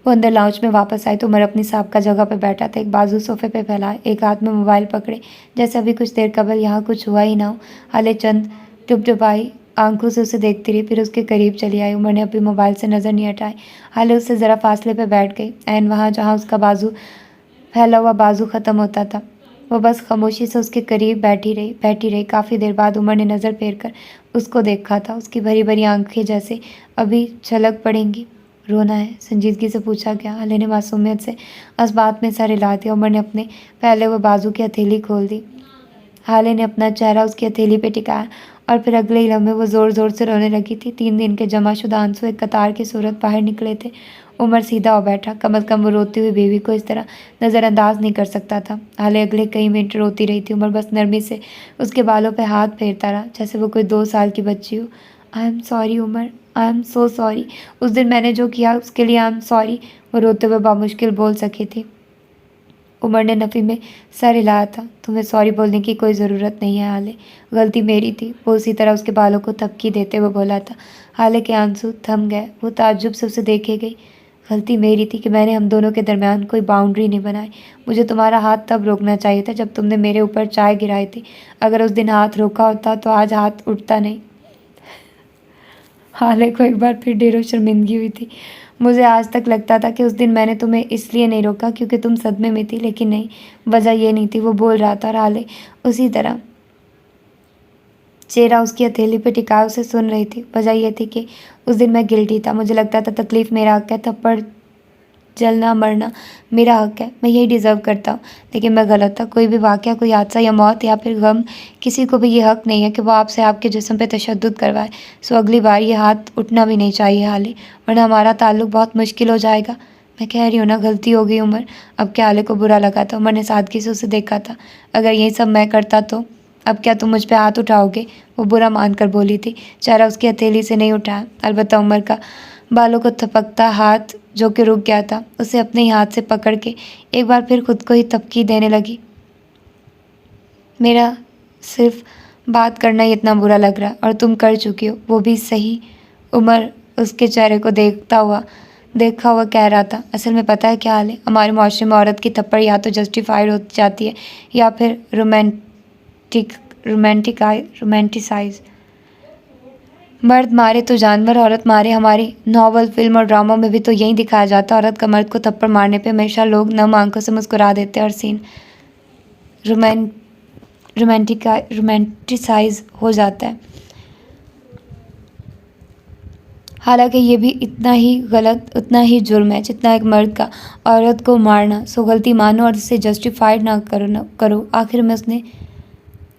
S1: वो अंदर लाउंज में वापस आई तो उमर अपनी साहब का जगह पर बैठा था, एक बाजू सोफे पे फैलाए, एक हाथ में मोबाइल पकड़े, जैसे अभी कुछ देर कबल यहाँ कुछ हुआ ही ना हो। हाले चंद टुपटुपाई आंखों से उसे देखती रही, फिर उसके करीब चली आई। उमर ने अभी मोबाइल से नज़र नहीं हटाई। हाले उससे ज़रा फासले पे बैठ गई, ऐन वहाँ जहाँ उसका बाजू फैला हुआ बाजू ख़त्म होता था। वो बस खामोशी से उसके करीब बैठी रही। काफ़ी देर बाद उमर ने नज़र फेर कर उसको देखा था। उसकी भरी भरी आंखें जैसे अभी छलक पड़ेंगी। रोना है? संजीदगी से पूछा गया। हाले ने मासूमियत से इस बात में सर हिला दिया। उमर ने अपने फैले हुए बाजू की हथेली खोल दी। हाले ने अपना चेहरा उसकी हथेली पे टिकाया और फिर अगले ही लम्हे वो ज़ोर ज़ोर से रोने लगी थी। 3 दिन के जमाशुदा आंसू एक कतार की सूरत बाहर निकले थे। उमर सीधा हो बैठा। कम अज़ कम वो रोती हुई बीवी को इस तरह नज़रअंदाज नहीं कर सकता था। हाले अगले कई मिनट रोती रही थी। उमर बस नरमी से उसके बालों पे हाथ फेरता रहा, जैसे वो कोई 2 साल की बच्ची हो। I am sorry Umar, I am so sorry. उस दिन मैंने जो किया उसके लिए आई एम सॉरी, वो रोते हुए बामुश्किल बोल सकी थी। उमर ने नफ़ी में सर हिलाया था। तुम्हें सॉरी बोलने की कोई ज़रूरत नहीं है हाले, गलती मेरी थी। वो उसी तरह उसके बालों को थपकी देते हुए बोला था। हाले के आंसू थम गए। वो ताज्जुब से उसे देखे गई। गलती मेरी थी कि मैंने हम दोनों के दरमियान कोई बाउंड्री नहीं बनाई। मुझे तुम्हारा हाथ तब रोकना चाहिए था जब तुमने मेरे ऊपर चाय गिराई थी। अगर उस दिन हाथ रोका होता तो आज हाथ उठता नहीं। हाले को एक बार फिर ढेरों शर्मिंदगी हुई थी। मुझे आज तक लगता था कि उस दिन मैंने तुम्हें इसलिए नहीं रोका क्योंकि तुम सदमे में थी, लेकिन नहीं, वजह ये नहीं थी। वो बोल रहा था और हाले उसी तरह चेहरा उसकी हथेली पे टिकाए उसे सुन रही थी। वजह यह थी कि उस दिन मैं गिल्टी था। मुझे लगता था तकलीफ़ मेरा हक है, थप्पड़ जलना मरना मेरा हक है, मैं यही डिज़र्व करता हूँ। लेकिन मैं गलत था। कोई भी वाक़या, कोई हादसा या मौत या फिर गम, किसी को भी ये हक नहीं है कि वो आपसे आपके जिस्म पे तशद्दुद करवाए। सो अगली बार ये हाथ उठना भी नहीं चाहिए हाले, वरना हमारा ताल्लुक़ बहुत मुश्किल हो जाएगा। मैं कह रही हूँ ना, गलती हो गई उमर। अब क्या हाले को बुरा लगा था। उमर ने सादगी से उसे देखा था। अगर यही सब मैं करता तो अब क्या तुम मुझ पे हाथ उठाओगे? वो बुरा मानकर बोली थी। चेहरा उसकी हथेली से नहीं उठाया। अलबत्ता उमर का बालों को थपकता हाथ जो कि रुक गया था, उसे अपने ही हाथ से पकड़ के एक बार फिर खुद को ही तपकी देने लगी। मेरा सिर्फ बात करना ही इतना बुरा लग रहा है और तुम कर चुकी हो, वो भी सही। उमर उसके चेहरे को देखा हुआ कह रहा था। असल में पता है क्या हाल है, हमारे माशरे में औरत की थप्पड़ या तो जस्टिफाइड हो जाती है या फिर रोमांटिसाइज। मर्द मारे तो जानवर, औरत मारे हमारी नॉवल, फिल्म और ड्रामों में भी तो यही दिखाया जाता है। औरत का मर्द को थप्पड़ मारने पे हमेशा लोग नम आंखों से मुस्कुरा देते हैं और सीन रोमांटिसाइज हो जाता है। हालांकि ये भी इतना ही गलत, उतना ही जुर्म है जितना एक मर्द का औरत को मारना। सो गलती मानो और इसे जस्टिफाइड ना करो। आखिर में उसने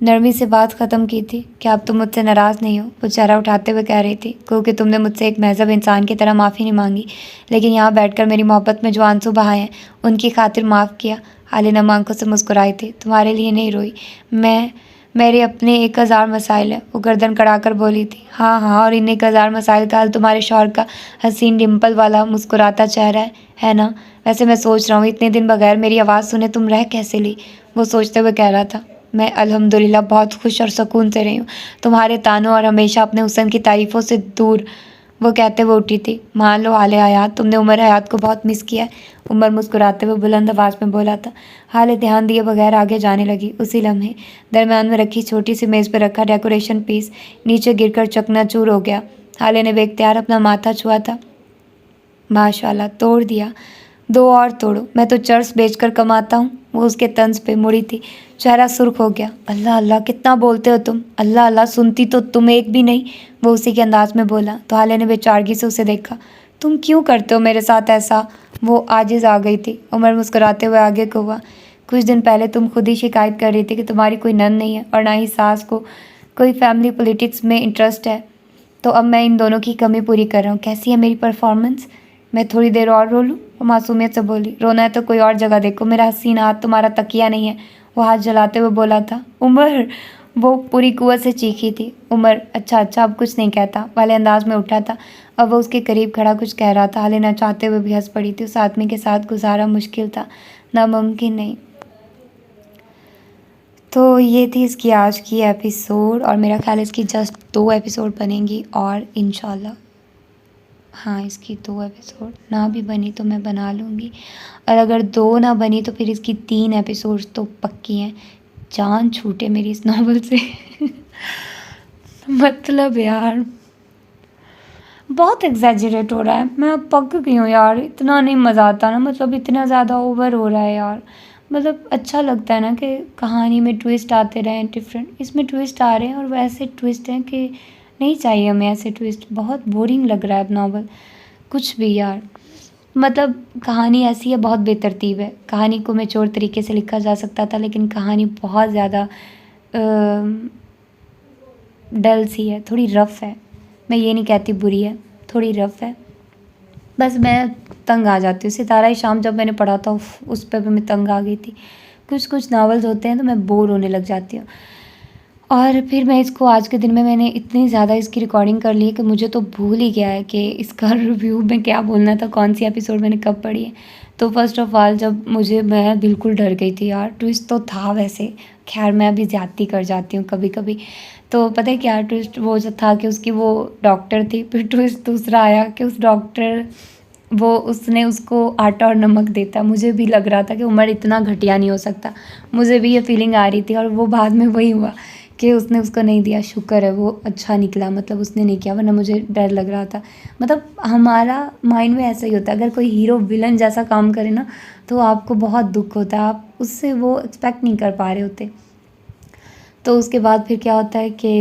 S1: नरमी से बात ख़त्म की थी। क्या अब तुम मुझसे नाराज़ नहीं हो? वो चेहरा उठाते हुए कह रही थी। क्योंकि तुमने मुझसे एक महज़ब इंसान की तरह माफ़ी नहीं मांगी, लेकिन यहाँ बैठकर मेरी मोहब्बत में जो आंसू बहाए हैं उनकी खातिर माफ़ किया। हाले नम आंखों से मुस्कुराई थी। तुम्हारे लिए नहीं रोई मैं, मेरे अपने 1000 मसाइल हैं। वो गर्दन कड़ाकर बोली थी। हाँ हाँ, और इन 1000 मसाइल का हल तुम्हारे शौहर का हसीन डिम्पल वाला मुस्कुराता चेहरा है ना? वैसे मैं सोच रहा हूँ इतने दिन बगैर मेरी आवाज़ सुने तुम रह कैसे ली? वो सोचते हुए कह रहा था। मैं अल्हम्दुलिल्लाह बहुत खुश और सुकून से रही हूँ, तुम्हारे तानों और हमेशा अपने हुस्न की तारीफ़ों से दूर। वो कहते हुए उठी थी। मान लो हाले हयात, तुमने उमर हयात को बहुत मिस किया है। उमर मुस्कुराते हुए बुलंद आवाज़ में बोला था। हाले ध्यान दिए बगैर आगे जाने लगी। उसी लम्हे दरम्यान में रखी छोटी सी मेज़ पर रखा डेकोरेशन पीस नीचे गिरकर चकनाचूर हो गया। हाले ने बेख्तियार अपना माथा छुआ था। माशाल्लाह, तोड़ दिया। 2 और तोड़ो, मैं तो चर्स बेचकर कमाता हूँ। वो उसके तंज पे मुड़ी थी। चेहरा सुर्ख हो गया। अल्लाह अल्लाह कितना बोलते हो तुम? अल्लाह अल्लाह सुनती तो तुम एक भी नहीं। वो उसी के अंदाज में बोला। तो हाले ने बेचारगी से उसे देखा। तुम क्यों करते हो मेरे साथ ऐसा? वो आजिज़ आ गई थी। उमर मुस्कुराते हुए आगे को हुआ। कुछ दिन पहले तुम खुद ही शिकायत कर रही थी कि तुम्हारी कोई नंद नहीं है और ना ही सास को कोई फैमिली पॉलिटिक्स में इंटरेस्ट है, तो अब मैं इन दोनों की कमी पूरी कर रहा हूँ। कैसी है मेरी परफॉर्मेंस? मैं थोड़ी देर और रो लूँ? वो मासूमियत से बोली। रोना है तो कोई और जगह देखो, मेरा हसीन हाथ तुम्हारा तकिया नहीं है। वो हाथ जलाते हुए बोला था। उमर, वो पूरी कुव्वत से चीखी थी। उमर अच्छा अच्छा अब कुछ नहीं कहता वाले अंदाज में उठा था। अब वो उसके करीब खड़ा कुछ कह रहा था। हालिना चाहते हुए भी हंस पड़ी थी। उस आदमी के साथ गुजारा मुश्किल था, नामुमकिन नहीं। तो ये थी इसकी आज की एपिसोड, और मेरा ख्याल है इसकी जस्ट 2 एपिसोड बनेंगी, और इंशाल्लाह हाँ इसकी 2 एपिसोड ना भी बनी तो मैं बना लूँगी, और अगर 2 ना बनी तो फिर इसकी 3 एपिसोड्स तो पक्की हैं। जान छूटे मेरी इस नावल से। मतलब यार बहुत एग्जैजरेट हो रहा है, मैं अब पक गई हूँ यार, इतना नहीं मज़ा आता ना, मतलब इतना ज़्यादा ओवर हो रहा है यार। मतलब अच्छा लगता है ना कि कहानी में ट्विस्ट आते रहें डिफरेंट, इसमें ट्विस्ट आ रहे हैं और वैसे ट्विस्ट हैं कि नहीं चाहिए हमें ऐसे ट्विस्ट। बहुत बोरिंग लग रहा है अब नावल, कुछ भी यार। मतलब कहानी ऐसी है, बहुत बेतरतीब है। कहानी को मैच्योर तरीके से लिखा जा सकता था, लेकिन कहानी बहुत ज़्यादा डल सी है, थोड़ी रफ़ है। मैं ये नहीं कहती बुरी है, थोड़ी रफ़ है। बस मैं तंग आ जाती हूँ। सितारा ही शाम जब मैंने पढ़ा था उस पर भी मैं तंग आ गई थी। कुछ कुछ नावल्स होते हैं तो मैं बोर होने लग जाती हूँ। और फिर मैं इसको आज के दिन में मैंने इतनी ज़्यादा इसकी रिकॉर्डिंग कर ली है कि मुझे तो भूल ही गया है कि इसका रिव्यू में क्या बोलना था, कौन सी एपिसोड मैंने कब पढ़ी है। तो फर्स्ट ऑफ ऑल जब मैं बिल्कुल डर गई थी यार। ट्विस्ट तो था वैसे, खैर मैं भी ज़्यादती कर जाती हूँ कभी कभी। तो पता है क्या ट्विस्ट वो जो था कि उसकी वो डॉक्टर थी। फिर ट्विस्ट दूसरा आया कि उस डॉक्टर वो उसने उसको आटा और नमक देता। मुझे भी लग रहा था कि उमर इतना घटिया नहीं हो सकता, मुझे भी ये फीलिंग आ रही थी, और वो बाद में वही हुआ कि उसने उसको नहीं दिया। शुक्र है वो अच्छा निकला, मतलब उसने नहीं किया, वरना मुझे डर लग रहा था। मतलब हमारा माइंड में ऐसा ही होता है, अगर कोई हीरो विलन जैसा काम करे ना तो आपको बहुत दुख होता है, आप उससे वो एक्सपेक्ट नहीं कर पा रहे होते। तो उसके बाद फिर क्या होता है कि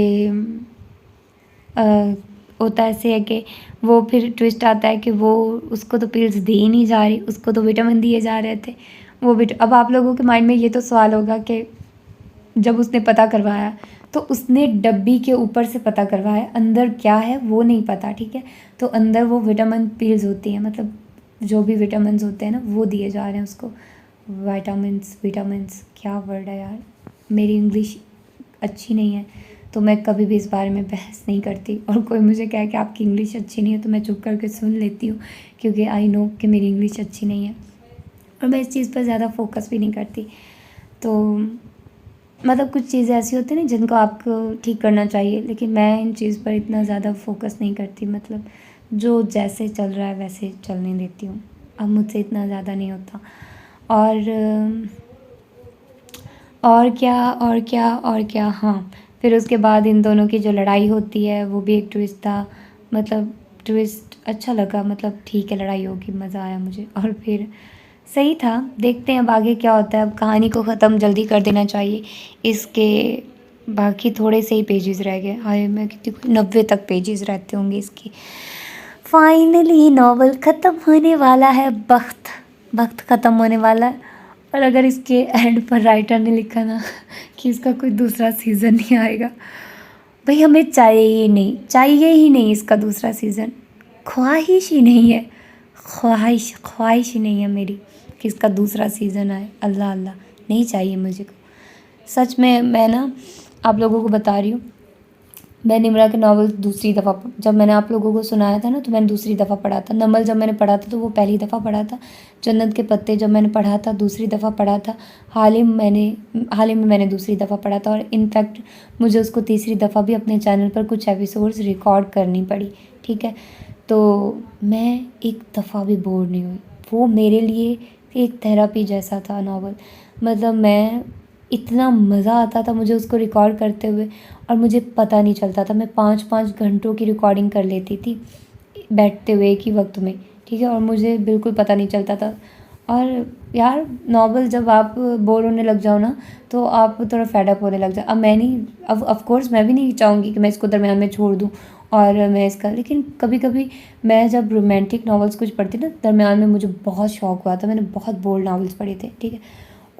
S1: होता ऐसे है कि वो फिर ट्विस्ट आता है कि वो उसको तो पिल्स दी ही नहीं जा रही, उसको तो विटामिन दिए जा रहे थे। वो अब आप लोगों के माइंड में ये तो सवाल होगा कि जब उसने पता करवाया तो उसने डब्बी के ऊपर से पता करवाया, अंदर क्या है वो नहीं पता, ठीक है। तो अंदर वो विटामिन पिल्स होती हैं, मतलब जो भी विटामिन होते हैं ना वो दिए जा रहे हैं उसको। विटामिन्स क्या वर्ड है यार, मेरी इंग्लिश अच्छी नहीं है तो मैं कभी भी इस बारे में बहस नहीं करती, और कोई मुझे कहे कि आपकी इंग्लिश अच्छी नहीं है तो मैं चुप करके सुन लेती हूँ, क्योंकि आई नो कि मेरी इंग्लिश अच्छी नहीं है और मैं इस चीज़ पर ज़्यादा फोकस भी नहीं करती। तो मतलब कुछ चीज़ें ऐसी होती हैं ना जिनको आपको ठीक करना चाहिए, लेकिन मैं इन चीज़ पर इतना ज़्यादा फोकस नहीं करती। मतलब जो जैसे चल रहा है वैसे चलने देती हूँ, अब मुझसे इतना ज़्यादा नहीं होता। और क्या, हाँ फिर उसके बाद इन दोनों की जो लड़ाई होती है वो भी एक ट्विस्ट था। मतलब ट्विस्ट अच्छा लगा, मतलब ठीक है लड़ाई होगी, मज़ा आया मुझे। और फिर सही था, देखते हैं अब आगे क्या होता है। अब कहानी को ख़त्म जल्दी कर देना चाहिए, इसके बाकी थोड़े से ही पेजेस रह गए। हाय मैं कितनी 90 तक पेजेस रहते होंगे इसकी। फाइनली नॉवल ख़त्म होने वाला है, वक्त ख़त्म होने वाला है। और अगर इसके एंड पर राइटर ने लिखा ना कि इसका कोई दूसरा सीज़न नहीं आएगा, भाई हमें चाहिए ही नहीं इसका दूसरा सीज़न। ख्वाहिश ही नहीं है, ख्वाहिश ही नहीं है मेरी कि इसका दूसरा सीज़न आए। अल्लाह अल्लाह नहीं चाहिए मुझे को। सच में मैं ना आप लोगों को बता रही हूँ, मैं निम्रा के नावल दूसरी दफ़ा, जब मैंने आप लोगों को सुनाया था ना तो मैंने दूसरी दफ़ा पढ़ा था। नमल जब मैंने पढ़ा था तो वो पहली दफ़ा पढ़ा था। जन्नत के पत्ते जब मैंने पढ़ा था दूसरी दफ़ा पढ़ा था। हाल ही में मैंने दूसरी दफ़ा पढ़ा था, और इनफैक्ट मुझे उसको तीसरी दफ़ा भी अपने चैनल पर कुछ एपिसोड्स रिकॉर्ड करनी पड़ी, ठीक है। तो मैं एक दफ़ा भी बोर नहीं हुई, वो मेरे लिए एक थेरेपी जैसा था नावल। मतलब मैं इतना मज़ा आता था मुझे उसको रिकॉर्ड करते हुए, और मुझे पता नहीं चलता था। मैं 5-5 घंटों की रिकॉर्डिंग कर लेती थी बैठते हुए एक ही वक्त में, ठीक है, और मुझे बिल्कुल पता नहीं चलता था। और यार नॉवल जब आप बोर होने लग जाओ ना तो आप थोड़ा फेड अप होने लग जाओ। अब मैं नहीं, अब ऑफ कोर्स मैं भी नहीं चाहूँगी कि मैं इसको दरम्यान में छोड़ दूँ और मैं इसका, लेकिन कभी कभी मैं जब रोमांटिक नॉवेल्स कुछ पढ़ती ना दरम्यान में, मुझे बहुत शौक हुआ था, मैंने बहुत बोल्ड नॉवेल्स पढ़े थे, ठीक है।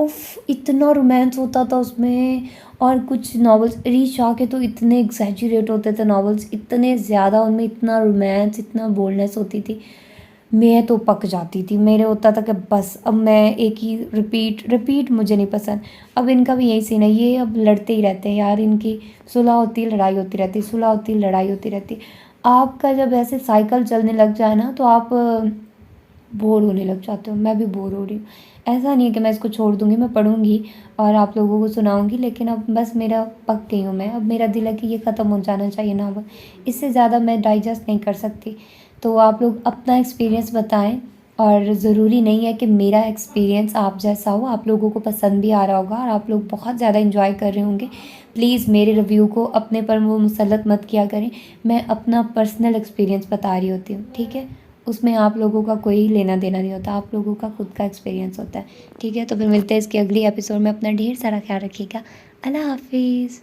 S1: उफ़ इतना रोमांस होता था उसमें। और कुछ नॉवेल्स रीच शाह के तो इतने एग्जैजुरेट होते थे नॉवेल्स, इतने ज़्यादा उनमें इतना रोमांस इतना बोल्डनेस होती थी। मैं तो पक जाती थी, मेरे होता था कि बस अब मैं एक ही रिपीट रिपीट, मुझे नहीं पसंद। अब इनका भी यही सीन है, ये अब लड़ते ही रहते हैं यार, इनकी सुलह होती है लड़ाई होती रहती है, सुलह होती है लड़ाई होती रहती है। आपका जब ऐसे साइकिल चलने लग जाए ना तो आप बोर होने लग जाते हो। मैं भी बोर हो रही हूँ। ऐसा नहीं है कि मैं इसको छोड़ दूँगी, मैं पढ़ूँगी और आप लोगों को सुनाऊँगी, लेकिन अब बस मेरा पक गई हूँ मैं। अब मेरा दिल है कि ये ख़त्म हो जाना चाहिए नावल, इससे ज़्यादा मैं डाइजेस्ट नहीं कर सकती। तो आप लोग अपना एक्सपीरियंस बताएं, और ज़रूरी नहीं है कि मेरा एक्सपीरियंस आप जैसा हो, आप लोगों को पसंद भी आ रहा होगा और आप लोग बहुत ज़्यादा एंजॉय कर रहे होंगे। प्लीज़ मेरे रिव्यू को अपने पर वो मुसलत मत किया करें। मैं अपना पर्सनल एक्सपीरियंस बता रही होती हूँ, ठीक है? उसमें आप लोगों का कोई लेना देना नहीं होता, आप लोगों का खुद का एक्सपीरियंस होता है, ठीक है? तो फिर मिलते हैं इसके अगली एपिसोड में। अपना ढेर सारा ख्याल रखिएगा। अल्लाह हाफिज़।